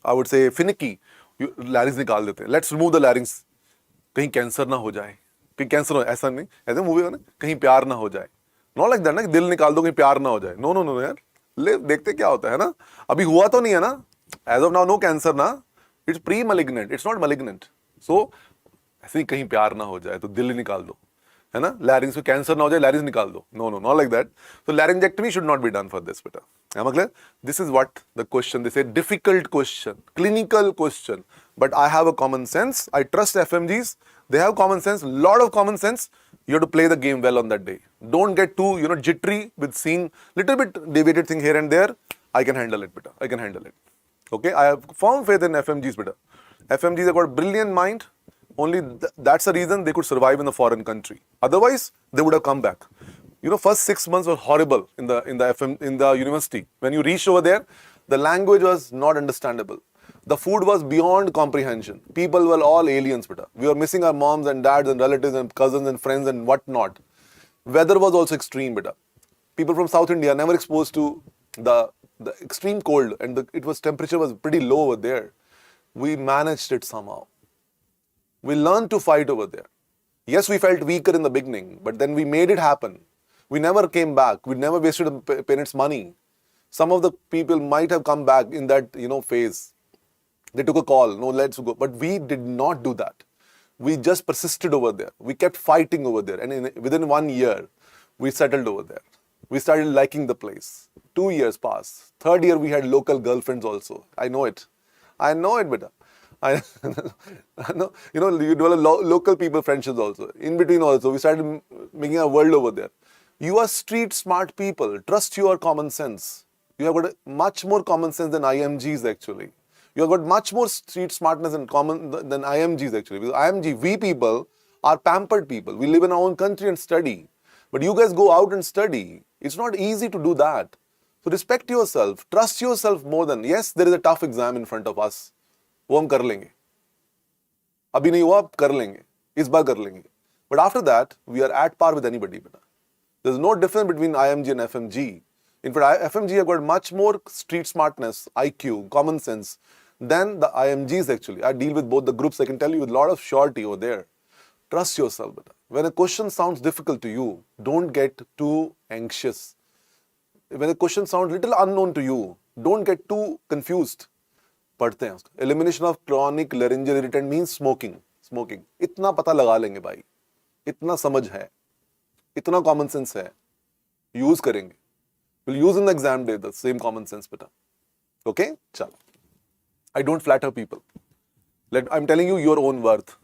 I would say, finicky. Larynx निकाल देते हैं. Let's remove the larynx. कहीं cancer ना हो जाए. कहीं cancer हो, ऐसा नहीं. ऐसे मूवी है ना, कहीं प्यार ना हो जाए. Not like that ना, दिल निकाल दो कहीं प्यार ना हो जाए. No यार. ले देखते क्या होता है ना. अभी हुआ तो नहीं है ना. As of now, no cancer ना. It's pre-malignant. It's not malignant. So ऐसे ही कहीं प्यार ना हो जाए तो दिल निकाल दो. है ना? Larynx में कैंसर ना हो जाए, larynx निकाल दो. No, not like that. So laryngectomy should not be done for this, beta. Am I clear? This is what the question, they say difficult question, clinical question. But I have a common sense. I trust FMGs. They have common sense, lot of common sense. You have to play the game well on that day. Don't get too, jittery with seeing little bit deviated thing here and there. I can handle it, beta. I can handle it. Okay? I have firm faith in FMGs, beta. FMGs have got a brilliant mind. Only that's the reason they could survive in a foreign country. Otherwise, they would have come back. First 6 months were horrible in the university. When you reached over there, the language was not understandable. The food was beyond comprehension. People were all aliens, beta. We were missing our moms and dads and relatives and cousins and friends and whatnot. Weather was also extreme, beta. People from South India never exposed to the extreme cold, and temperature was pretty low over there. We managed it somehow. We learned to fight over there. Yes, we felt weaker in the beginning, but then we made it happen. We never came back. We never wasted parents' money. Some of the people might have come back in that, phase. They took a call, no, let's go. But we did not do that. We just persisted over there. We kept fighting over there. And within 1 year, we settled over there. We started liking the place. 2 years passed. 3rd year, we had local girlfriends also. I know it, beta. I know, you develop local people friendships also. In between also, we started making a world over there. You are street smart people. Trust your common sense. You have got much more common sense than IMGs actually. You have got much more street smartness and common than IMGs actually. Because IMG, we people are pampered people. We live in our own country and study. But you guys go out and study. It's not easy to do that. So respect yourself. Trust yourself more than, yes, there is a tough exam in front of us. वो हम कर लेंगे. अभी नहीं हुआ, कर लेंगे. इस बार कर लेंगे. But after that, we are at par with anybody. There's no difference between IMG and FMG. In fact, FMG have got much more street smartness, IQ, common sense than the IMGs actually. I deal with both the groups. I can tell you with a lot of surety over there. Trust yourself. When a question sounds difficult to you, don't get too anxious. When a question sounds little unknown to you, don't get too confused. पढ़ते हैं उसको. Elimination of chronic laryngeal irritant means smoking. Smoking. इतना पता लगा लेंगे भाई. इतना समझ है. इतना common sense है. Use करेंगे. We'll use in the exam day the same common sense beta. Okay? चलो. I don't flatter people. I'm telling you your own worth.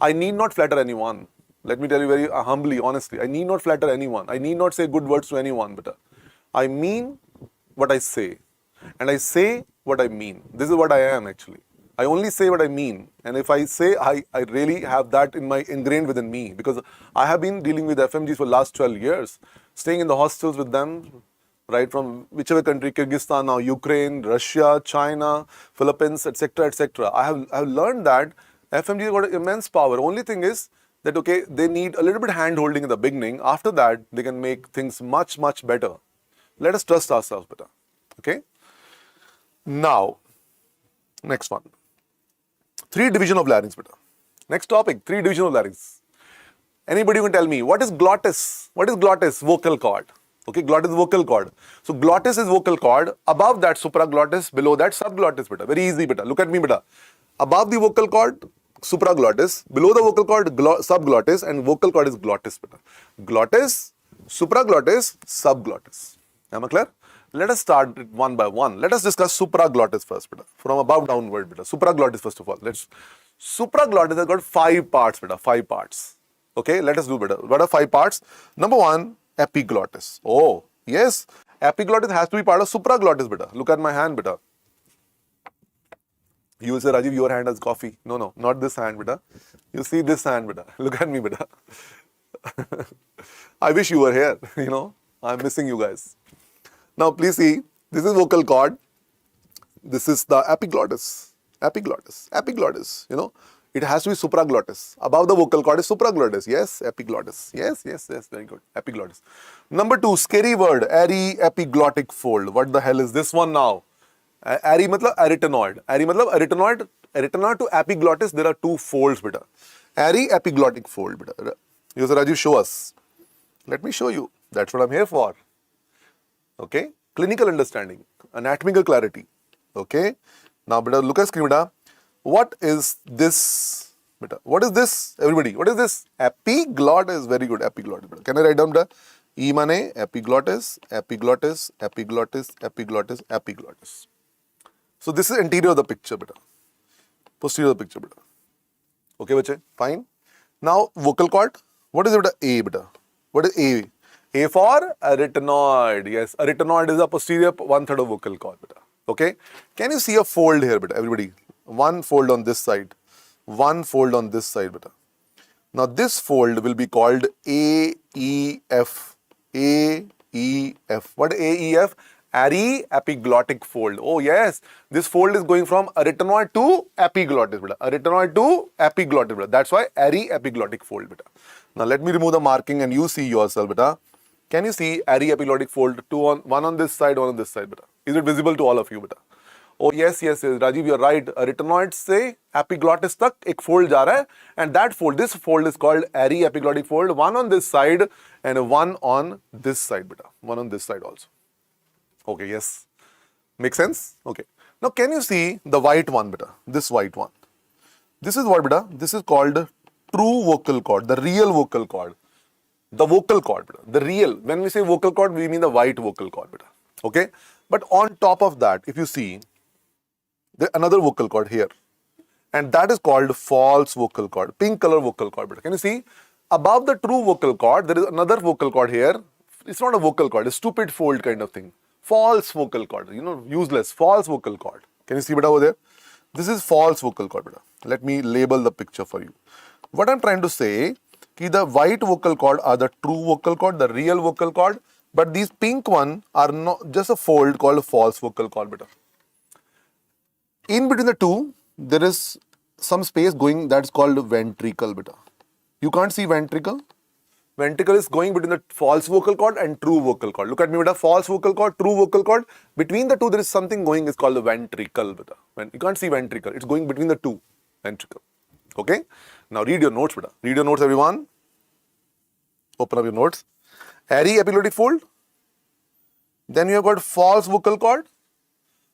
I need not flatter anyone. Let me tell you very humbly, honestly. I need not flatter anyone. I need not say good words to anyone beta. I mean what I say. And I say what I mean. This is what I am actually. I only say what I mean. And if I say, I really have that ingrained within me, because I have been dealing with FMGs for the last 12 years, staying in the hostels with them, right, from whichever country, Kyrgyzstan, now Ukraine, Russia, China, Philippines, etc., etc. I have learned that FMG got immense power. Only thing is that, okay, they need a little bit hand-holding in the beginning. After that, they can make things much, much better. Let us trust ourselves better. Okay? Now, next one. 3 division of larynx beta. Next topic, 3 division of larynx. Anybody can tell me, what is glottis? What is glottis? Vocal cord. Okay, glottis is vocal cord. So glottis is vocal cord. Above that supraglottis, below that subglottis beta. Very easy beta. Look at me beta. Above the vocal cord, supraglottis. Below the vocal cord, subglottis, and vocal cord is glottis beta. Glottis, supraglottis, subglottis. Am I clear? Let us start it one by one. Let us discuss supraglottis first, beta. From above downward, beta. Supraglottis first of all. Supraglottis has got 5 parts, beta. 5 parts. Okay, let us do, beta. What are 5 parts? Number 1, epiglottis. Oh, yes. Epiglottis has to be part of supraglottis, beta. Look at my hand, beta. You will say, Rajiv, your hand has coffee. No, not this hand, beta. You see this hand, beta. Look at me, beta. I wish you were here, you know. I'm missing you guys. Now, please see, this is vocal cord. This is the epiglottis. Epiglottis, you know. It has to be supraglottis. Above the vocal cord is supraglottis. Yes, epiglottis. Yes, very good. Epiglottis. Number 2, scary word, airy epiglottic fold. What the hell is this one now? Airy matlab arytenoid. Airy matlab arytenoid. Arytenoid to epiglottis, there are 2 folds, beta. Airy epiglottic fold, beta. You say, Rajiv, show us. Let me show you. That's what I'm here for. Okay, clinical understanding, anatomical clarity. Okay, now beta, look at screen, beta. What is this, beta? What is this, everybody? What is this? Epiglottis. Very good, epiglottis. Beta. Can I write down the E mane epiglottis, epiglottis, epiglottis, epiglottis, epiglottis. So this is anterior of the picture, beta. Posterior of the picture, beta. Okay, bache, fine. Now vocal cord. What is it, beta? A, beta. What is A? A for arytenoid. Yes, arytenoid is the posterior 1/3 of vocal cord, beta. Okay. Can you see a fold here, beta? Everybody, 1 fold on this side, 1 fold on this side, beta. Now this fold will be called AEF. AEF. What AEF? Airy epiglottic fold. Oh yes, this fold is going from arytenoid to epiglottis, beta. Arytenoid to epiglottis, beta. That's why airy epiglottic fold, beta. Now let me remove the marking and you see yourself, beta. Can you see airy epiglottic fold? 1 on this side, 1 on this side, beta. Is it visible to all of you, beta? Oh yes, Rajiv, you're right. Arytenoid से epiglottis तक एक fold जा रहा है, and that fold, this fold is called airy epiglottic fold. 1 on this side and 1 on this side, beta. 1 on this side also. Okay, yes. Make sense? Okay. Now can you see the white one, beta? This white one. This is what, beta? This is called true vocal cord, the real vocal cord. The vocal cord, beta. The real. When we say vocal cord, we mean the white vocal cord, beta. Okay? But on top of that, if you see, there's another vocal cord here. And that is called false vocal cord, pink color vocal cord, beta. Can you see? Above the true vocal cord, there is another vocal cord here. It's not a vocal cord, it's a stupid fold kind of thing. False vocal cord, you know, useless, false vocal cord. Can you see beta over there? This is false vocal cord beta. Let me label the picture for you. What I'm trying to say, कि the white vocal cord are the true vocal cord, the real vocal cord, but these pink one are not just a fold called false vocal cord beta. In between the two, there is some space going that's called ventricle beta. You can't see ventricle. Ventricle is going between the false vocal cord and true vocal cord. Look at me beta, false vocal cord, true vocal cord. Between the two, there is something going, it's called the ventricle beta. You can't see ventricle, it's going between the two, ventricle. Okay? Now read your notes beta. Read your notes everyone. Open up your notes. Airy epiglottic fold. Then you have got false vocal cord.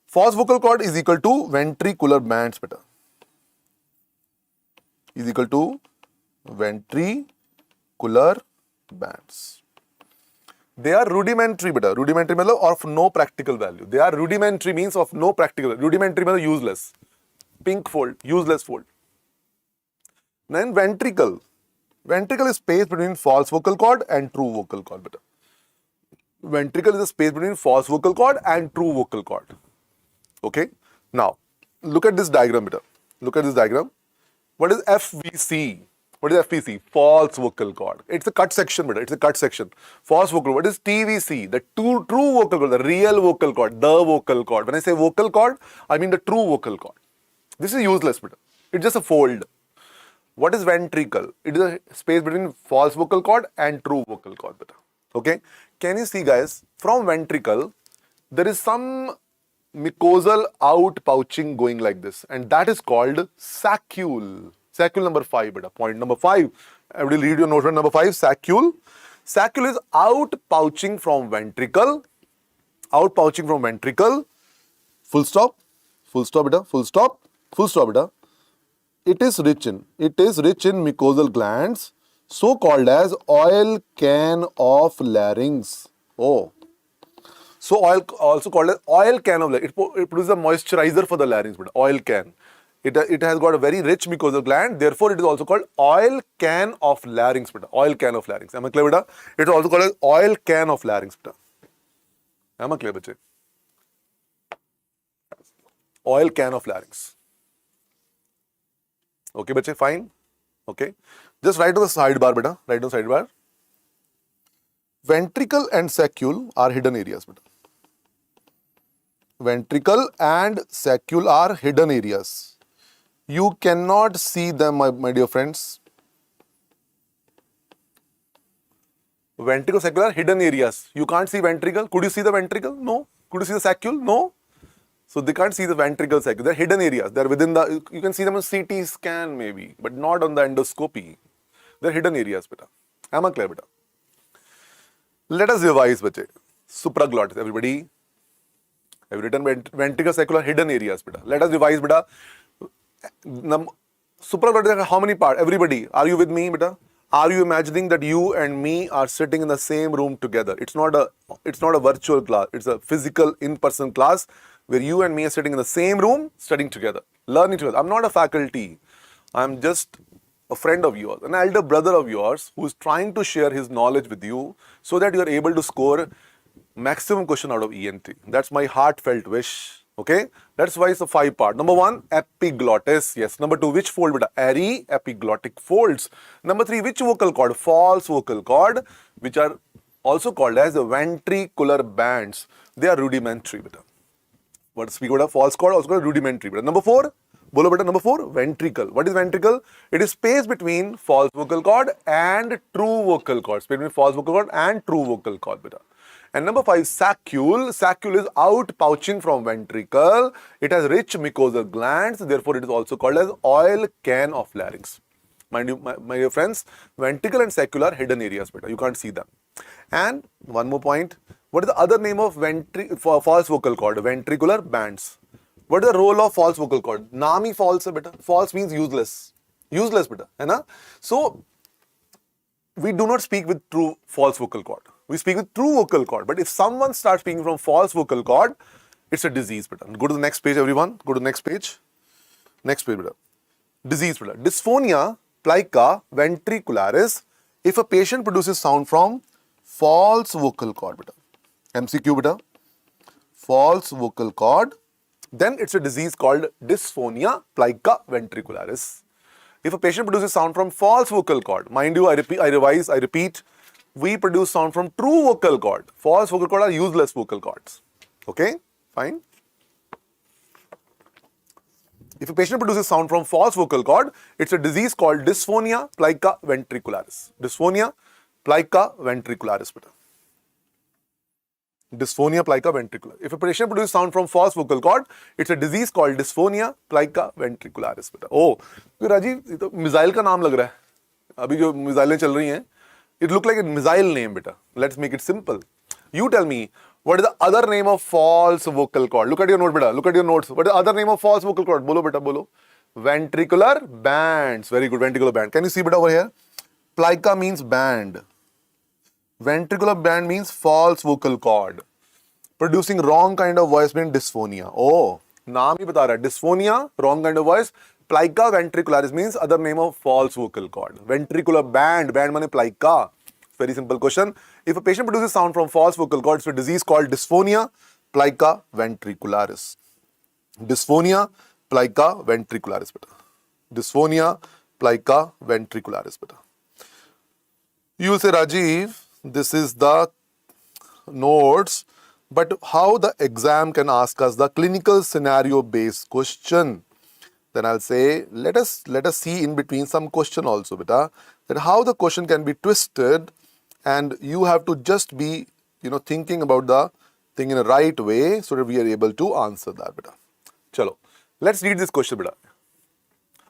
False vocal cord is equal to ventricular bands beta. Is equal to ventricular bands. They are rudimentary beta. Rudimentary means of no practical value. They are rudimentary means of no practical. Rudimentary means useless. Pink fold, useless fold. Then ventricle. Ventricle is space between false vocal cord and true vocal cord beta. Ventricle is the space between false vocal cord and true vocal cord. Okay. Now, look at this diagram beta. Look at this diagram. What is FVC? What is FVC? False vocal cord. It's a cut section beta. It's a cut section. False vocal. What is TVC? The true vocal cord, the real vocal cord, the vocal cord. When I say vocal cord, I mean the true vocal cord. This is useless beta. It's just a fold. What is ventricle? It is a space between false vocal cord and true vocal cord beta. Okay. Can you see guys? From ventricle, there is some mucosal outpouching going like this, and that is called saccule. Saccule number 5 beta. Point number 5. Everybody read your note number 5. Saccule. Saccule is outpouching from ventricle. Outpouching from ventricle. Full stop. Full stop beta. Full stop. Full stop beta. It is rich in mucosal glands, so called as oil can of larynx. Oh. So oil, also called as oil can of larynx. It produces a moisturizer for the larynx, but oil can. It has got a very rich mucosal gland, therefore it is also called oil can of larynx, beta. Oil can of larynx. Am I clear, beta? It is also called as oil can of larynx, beta. Am I clear, bache? Oil can of larynx. Okay, bache, fine. Okay. Just write on the sidebar, beta. Write on the sidebar. Ventricle and saccule are hidden areas, beta. Ventricle and saccule are hidden areas. You cannot see them, my dear friends. Ventricle, saccule are hidden areas. You can't see ventricle. Could you see the ventricle? No. Could you see the saccule? No. So they can't see the ventricle, saccule. They're hidden areas. They're within the, you can see them on CT scan maybe, but not on the endoscopy. They're hidden areas, beta. Am I clear, beta? Let us revise, bache. Supraglottis, everybody. I've written ventricle, saccule are hidden areas, beta. Let us revise, beta. Supraglottis, how many parts? Everybody, are you with me, beta? Are you imagining that you and me are sitting in the same room together? It's not a virtual class. It's a physical, in-person class where you and me are sitting in the same room, studying together, learning together. I'm not a faculty. I'm just a friend of yours, an elder brother of yours who is trying to share his knowledge with you so that you are able to score maximum question out of ENT. That's my heartfelt wish. Okay, that's why it's a 5-part. Number 1, epiglottis. Yes. Number 2, which fold? Beta? Airy epiglottic folds. Number 3, which vocal cord? False vocal cord, which are also called as the ventricular bands. They are rudimentary. Beta. What speak about a false cord? Also called rudimentary. Beta. Number 4, bolo beta. Number 4, ventricle. What is ventricle? It is space between false vocal cord and true vocal cord. Space between false vocal cord and true vocal cord. Beta. And number 5, saccule. Saccule is outpouching from ventricle. It has rich mucosal glands. Therefore, it is also called as oil can of larynx. Mind you, my dear friends, ventricle and saccule are hidden areas. Beta. You can't see them. And one more point. What is the other name of false vocal cord? Ventricular bands. What is the role of false vocal cord? Nami false, beta. False means useless. Useless, beta. Hai na? So, we do not speak with true false vocal cord. We speak with true vocal cord. But if someone starts speaking from false vocal cord, it's a disease, beta. Go to the next page, everyone. Go to the next page. Next page, beta. Disease, beta. Dysphonia plica ventricularis. If a patient produces sound from false vocal cord, beta. MCQ, beta. False vocal cord. then it's a disease called dysphonia plica ventricularis. If a patient produces sound from false vocal cord, mind you, I repeat, we produce sound from true vocal cord. False vocal cord are useless vocal cords. Okay, fine. If a patient produces sound from false vocal cord, it's a disease called dysphonia plica ventricularis. Dysphonia plica ventricularis. Dysphonia plica ventricularis. If a patient produces sound from false vocal cord, it's a disease called dysphonia plica ventricularis. Oh, Rajiv ये तो missile का नाम लग रहा है. अभी जो मिसाइलें चल रही हैं, it look like a missile name, beta. Let's make it simple. You tell me, what is the other name of false vocal cord? Look at your note, beta. Look at your notes. What is the other name of false vocal cord? Bolo, beta, bolo. Ventricular bands. Very good, ventricular band. Can you see, beta, over here? Plica means band. Ventricular band means false vocal cord. Producing wrong kind of voice means dysphonia. Oh, naam hi bata raha hai. Dysphonia, wrong kind of voice. Plica ventricularis means other name of false vocal cord. Ventricular band, band means plica. Very simple question. If a patient produces sound from false vocal cord, it's a disease called dysphonia plica ventricularis. Dysphonia plica ventricularis. Dysphonia plica ventricularis. You will say, Rajiv, this is the notes, but how the exam can ask us the clinical scenario based question? Then I'll say, let us see in between some question also, beta, that how the question can be twisted, and you have to just be, thinking about the thing in a right way so that we are able to answer that, beta. Chalo, let's read this question, beta.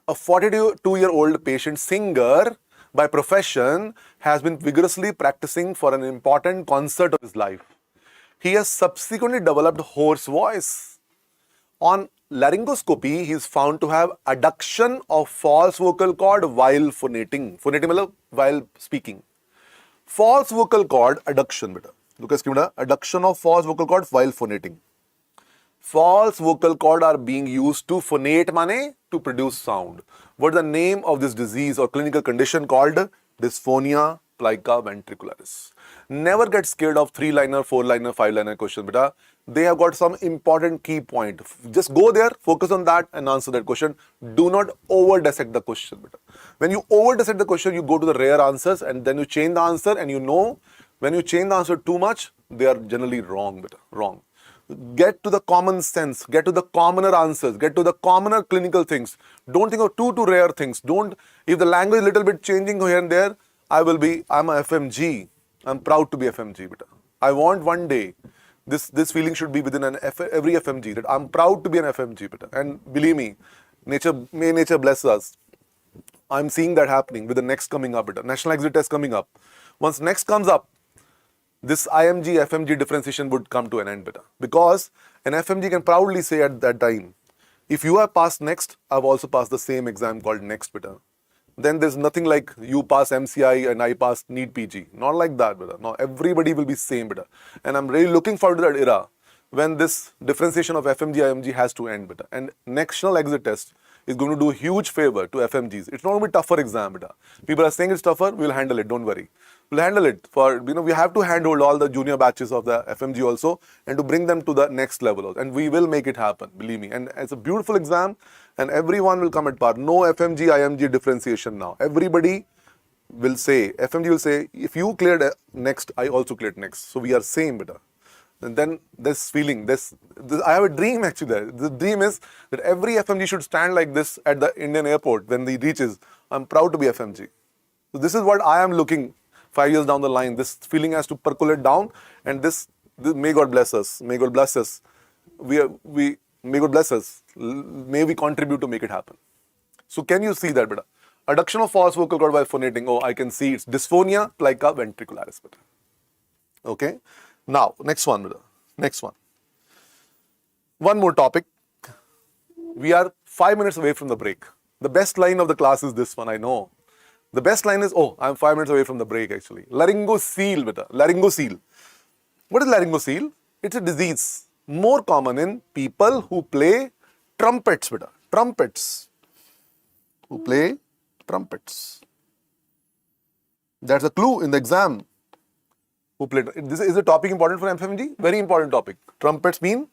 A 42-year-old patient singer by profession has been vigorously practicing for an important concert of his life. He has subsequently developed hoarse voice. On laryngoscopy, he is found to have adduction of false vocal cord while phonating. Phonating means while speaking. False vocal cord adduction, beta. Look at screen, beta. Adduction of false vocal cord while phonating. False vocal cord are being used to phonate, mane to produce sound. What is the name of this disease or clinical condition called? Dysphonia plica ventricularis. Never get scared of 3-liner, 4-liner, 5-liner question, beta. They have got some important key point. Just go there, focus on that and answer that question. Do not over dissect the question, beta. When you over dissect the question, you go to the rare answers and then you change the answer, and when you change the answer too much, they are generally wrong, beta. Wrong. Get to the common sense, get to the commoner answers, get to the commoner clinical things. Don't think of too rare things. If the language is a little bit changing here and there, I'm a FMG. I'm proud to be FMG, beta. I want one day, this feeling should be within every FMG, that I'm proud to be an FMG, beta. And believe me, may nature bless us. I'm seeing that happening with the next coming up, beta. National exit test coming up. Once next comes up, this IMG, FMG differentiation would come to an end, beta. Because an FMG can proudly say at that time, if you have passed next, I've also passed the same exam called next, beta. Then there's nothing like you pass MCI and I pass NEET PG. Not like that, beta. No, everybody will be same, beta. And I'm really looking forward to that era when this differentiation of FMG, IMG has to end, beta. And national exit test is going to do a huge favor to FMGs. It's not going to be tougher exam, beta. People are saying it's tougher, we'll handle it, don't worry. We'll handle it. We have to handhold all the junior batches of the FMG also and to bring them to the next level also. And we will make it happen, believe me. And it's a beautiful exam and everyone will come at par. No FMG, IMG differentiation now. Everybody will say, FMG will say, if you cleared next, I also cleared next. So we are same, beta. And then this feeling, I have a dream actually. The dream is that every FMG should stand like this at the Indian airport when he reaches. I'm proud to be FMG. So this is what I am looking 5 years down the line. This feeling has to percolate down, and this may God bless us. May God bless us. May God bless us. May we contribute to make it happen. So can you see that, beta? Adduction of false vocal cord by phonating. Oh, I can see it's dysphonia plica ventricularis, beta. Okay. Now, next one, beta. Next one. One more topic. We are 5 minutes away from the break. The best line of the class is this one, I know. The best line is, oh, I'm 5 minutes away from the break actually. Laryngocele, beta. Laryngocele. What is laryngocele? It's a disease more common in people who play trumpets, beta. Trumpets. Who play trumpets. That's a clue in the exam. Who played. This is a topic important for FMG. Very important topic. Trumpets mean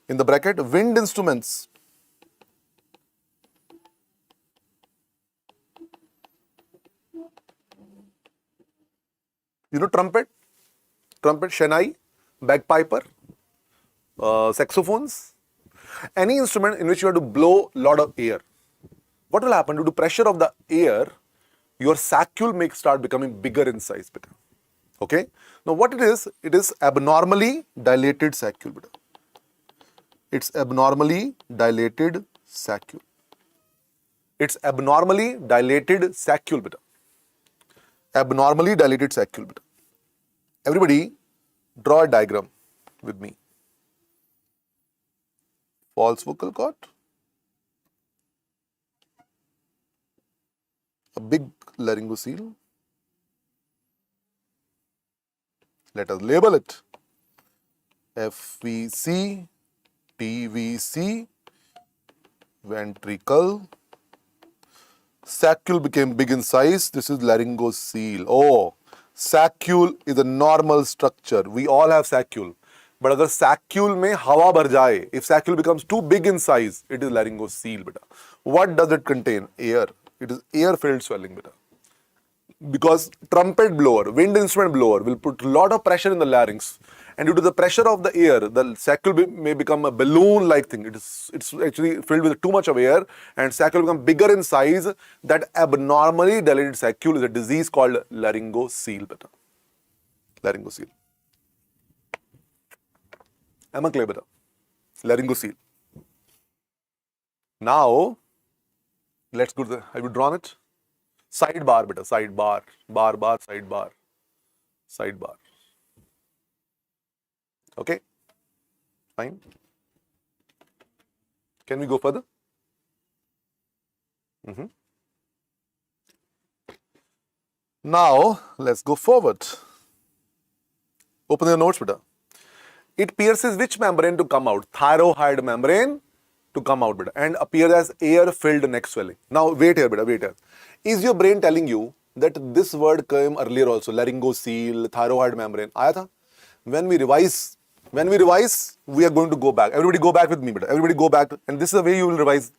in the bracket, wind instruments. You know trumpet, shenai, bagpiper, saxophones, any instrument in which you have to blow a lot of air. What will happen? Due to pressure of the air, your saccule may start becoming bigger in size. Beta. Okay? Now what it is abnormally dilated saccule. Beta. It's abnormally dilated saccule. It's abnormally dilated saccule. Beta. Abnormally dilated saccule. Beta. Everybody draw a diagram with me. False vocal cord. A big laryngocele. Let us label it. FVC, TVC, ventricle. Saccule became big in size. This is laryngocele. Oh, saccule is a normal structure. We all have saccule. But अगर saccule में हवा भर जाए, if saccule becomes too big in size, it is laryngocele. Beta. What does it contain? Air. It is air-filled swelling. Beta. Because trumpet blower, wind instrument blower will put a lot of pressure in the larynx, and due to the pressure of the air, the saccule may become a balloon-like thing. It's actually filled with too much of air, and saccule become bigger in size. That abnormally dilated saccule is a disease called laryngocele. Beta. Laryngocele. Am I clear? Beta? Laryngocele. Now, let's go to the. Have you drawn it? Sidebar, beta, sidebar, bar, sidebar, sidebar. Okay, fine. Can we go further? Now, let's go forward. Open your notes, beta. It pierces which membrane to come out? Thyroid membrane to come out, beta, and appears as air-filled neck swelling. Now, wait here, beta, wait here. Is your brain telling you that this word came earlier also? Laryngocele, thyroid membrane. Aaya tha? When we revise, we are going to go back. Everybody go back with me, beta. Everybody go back. And this is the way you will revise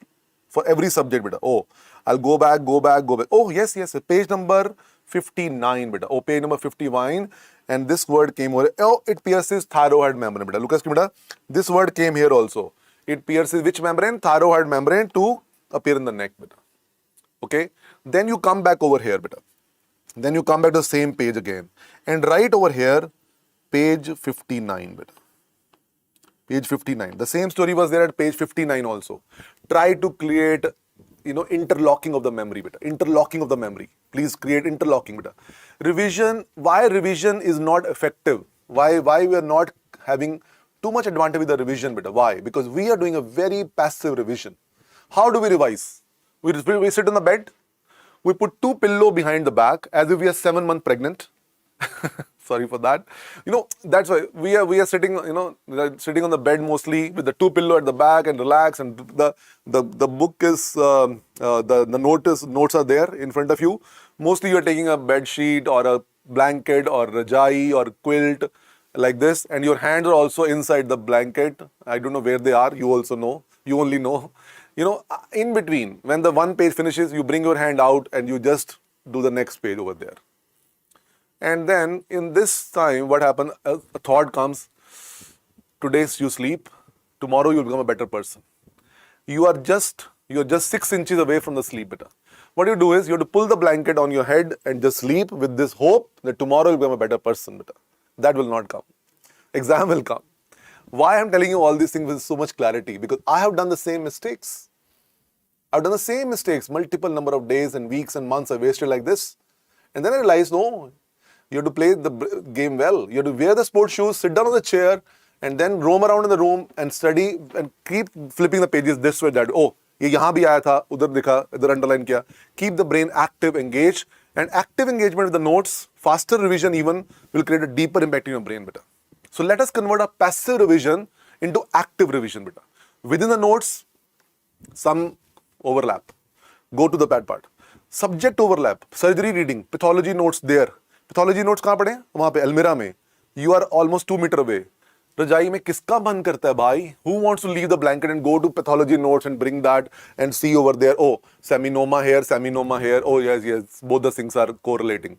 for every subject, beta. Oh, I'll go back. Oh, yes. Page number 59, beta. Oh, page number 59. And this word came over. Oh, it pierces thyroid membrane, beta. Look at beta. This word came here also. It pierces which membrane? Thyroid membrane to appear in the neck, beta. Okay. Then you come back over here, beta. Then you come back to the same page again. And write over here, page 59, beta. Page 59. The same story was there at page 59 also. Try to create, interlocking of the memory, beta. Interlocking of the memory. Please create interlocking, beta. Revision. Why revision is not effective? Why we are not having too much advantage with the revision, beta? Why? Because we are doing a very passive revision. How do we revise? We sit on the bed. We put two pillows behind the back as if we are 7 months pregnant. Sorry for that. That's why we are sitting, sitting on the bed mostly with the two pillow at the back and relax. And the book is, the notes are there in front of you. Mostly you are taking a bed sheet or a blanket or rajai or quilt like this. And your hands are also inside the blanket. I don't know where they are. You also know. You only know. In between, when the one page finishes, you bring your hand out and you just do the next page over there. And then in this time, what happens? A thought comes, today you sleep, tomorrow you'll become a better person. You're just 6 inches away from the sleep, beta. What you do is, you have to pull the blanket on your head and just sleep with this hope that tomorrow you'll become a better person, beta. That will not come. Exam will come. Why I'm telling you all these things with so much clarity? Because I have done the same mistakes. I've done the same mistakes, multiple number of days and weeks and months I wasted like this. And then I realized, no, you have to play the game well. You have to wear the sports shoes, sit down on the chair, and then roam around in the room and study and keep flipping the pages this way, that. Oh, ye yahan bhi aaya tha, udhar dikha, idhar underline kiya. Keep the brain active, engaged, and active engagement with the notes, faster revision even, will create a deeper impact in your brain, beta. So let us convert our passive revision into active revision, beta. Within the notes, some overlap. Go to the bad part. Subject overlap. Surgery reading. Pathology notes there. Pathology notes कहाँ पढ़े? वहाँ पे Almira में. You are almost 2 meters away. रजाई में किसका मन करता है भाई? Who wants to leave the blanket and go to pathology notes and bring that and see over there, oh, seminoma here, oh yes, both the things are correlating.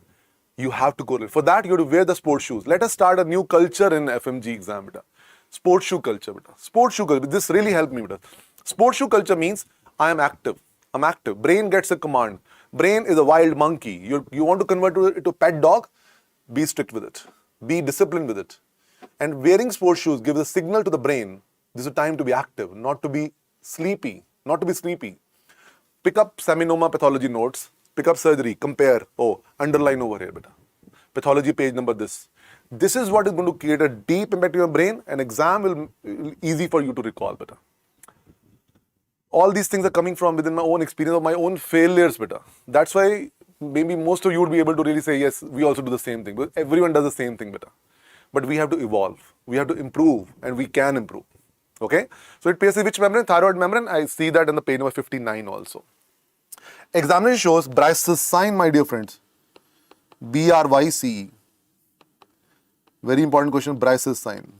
You have to correlate. For that, you have to wear the sports shoes. Let us start a new culture in FMG exam, beta. Sports shoe culture, beta. Sports shoe culture. This really helped me, beta. Sports shoe culture means I am active. I'm active. Brain gets a command. Brain is a wild monkey. You want to convert it to a pet dog? Be strict with it. Be disciplined with it. And wearing sports shoes gives a signal to the brain, this is a time to be active, not to be sleepy. Pick up seminoma pathology notes, pick up surgery, compare, oh, underline over here, beta. Pathology page number this. This is what is going to create a deep impact in your brain, and exam will easy for you to recall, beta. All these things are coming from within my own experience of my own failures, beta. That's why maybe most of you would be able to really say, yes, we also do the same thing, because everyone does the same thing, beta. But we have to evolve, we have to improve, and we can improve. Okay? So it pays which membrane? Thyroid membrane. I see that in the page number 59 also. Examination shows Bryce's sign, my dear friends. BRYCE. Very important question, Bryce's sign.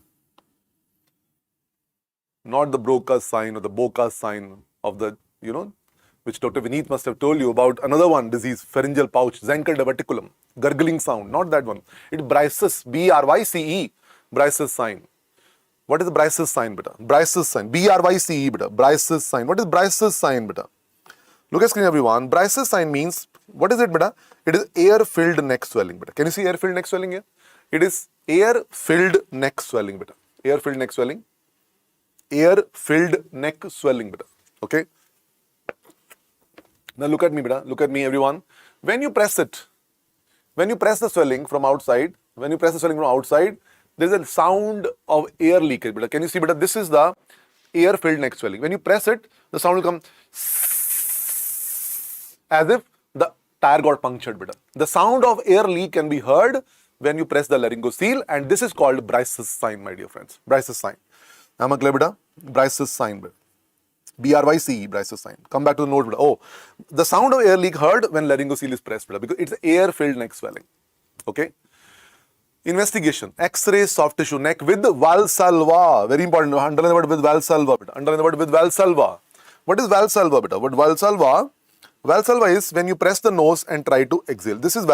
Not the Broca's sign or the Boca's sign of the, which Dr. Vineet must have told you about another one disease, pharyngeal pouch, Zenkel diverticulum, gurgling sound, not that one. It's Bryce's, BRYCE, Bryce's sign. What is Bryce's sign, beta? Bryce's sign, BRYCE, beta, Bryce's sign. What is Bryce's sign, beta? Look at screen, everyone. Bryce's sign means, what is it, beta? It is air-filled neck swelling, beta. Can you see air-filled neck swelling here? It is air-filled neck swelling, beta. Air-filled neck swelling. Air-filled neck swelling, beta. Okay? Now look at me, beta. Look at me, everyone. When you press it, when you press the swelling from outside, there is a sound of air leakage, beta. Can you see, beta? This is the air-filled neck swelling. When you press it, the sound will come as if the tire got punctured, beta. The sound of air leak can be heard when you press the laryngosele, and this is called Bryce's sign, my dear friends. Bryce's sign. Am I clear, beta? Bryce's sign, beta. BRYCE, Bryce's sign. Come back to the note, beta. Oh, the sound of air leak heard when laryngosele is pressed, beta, because it's air-filled neck swelling. Okay? Investigation. X-ray soft tissue neck with Valsalva. Very important. Underline the word with Valsalva, beta. Underline the word with Valsalva. What is Valsalva, beta? What Valsalva? Valsalva is when you press the nose and try to exhale. This is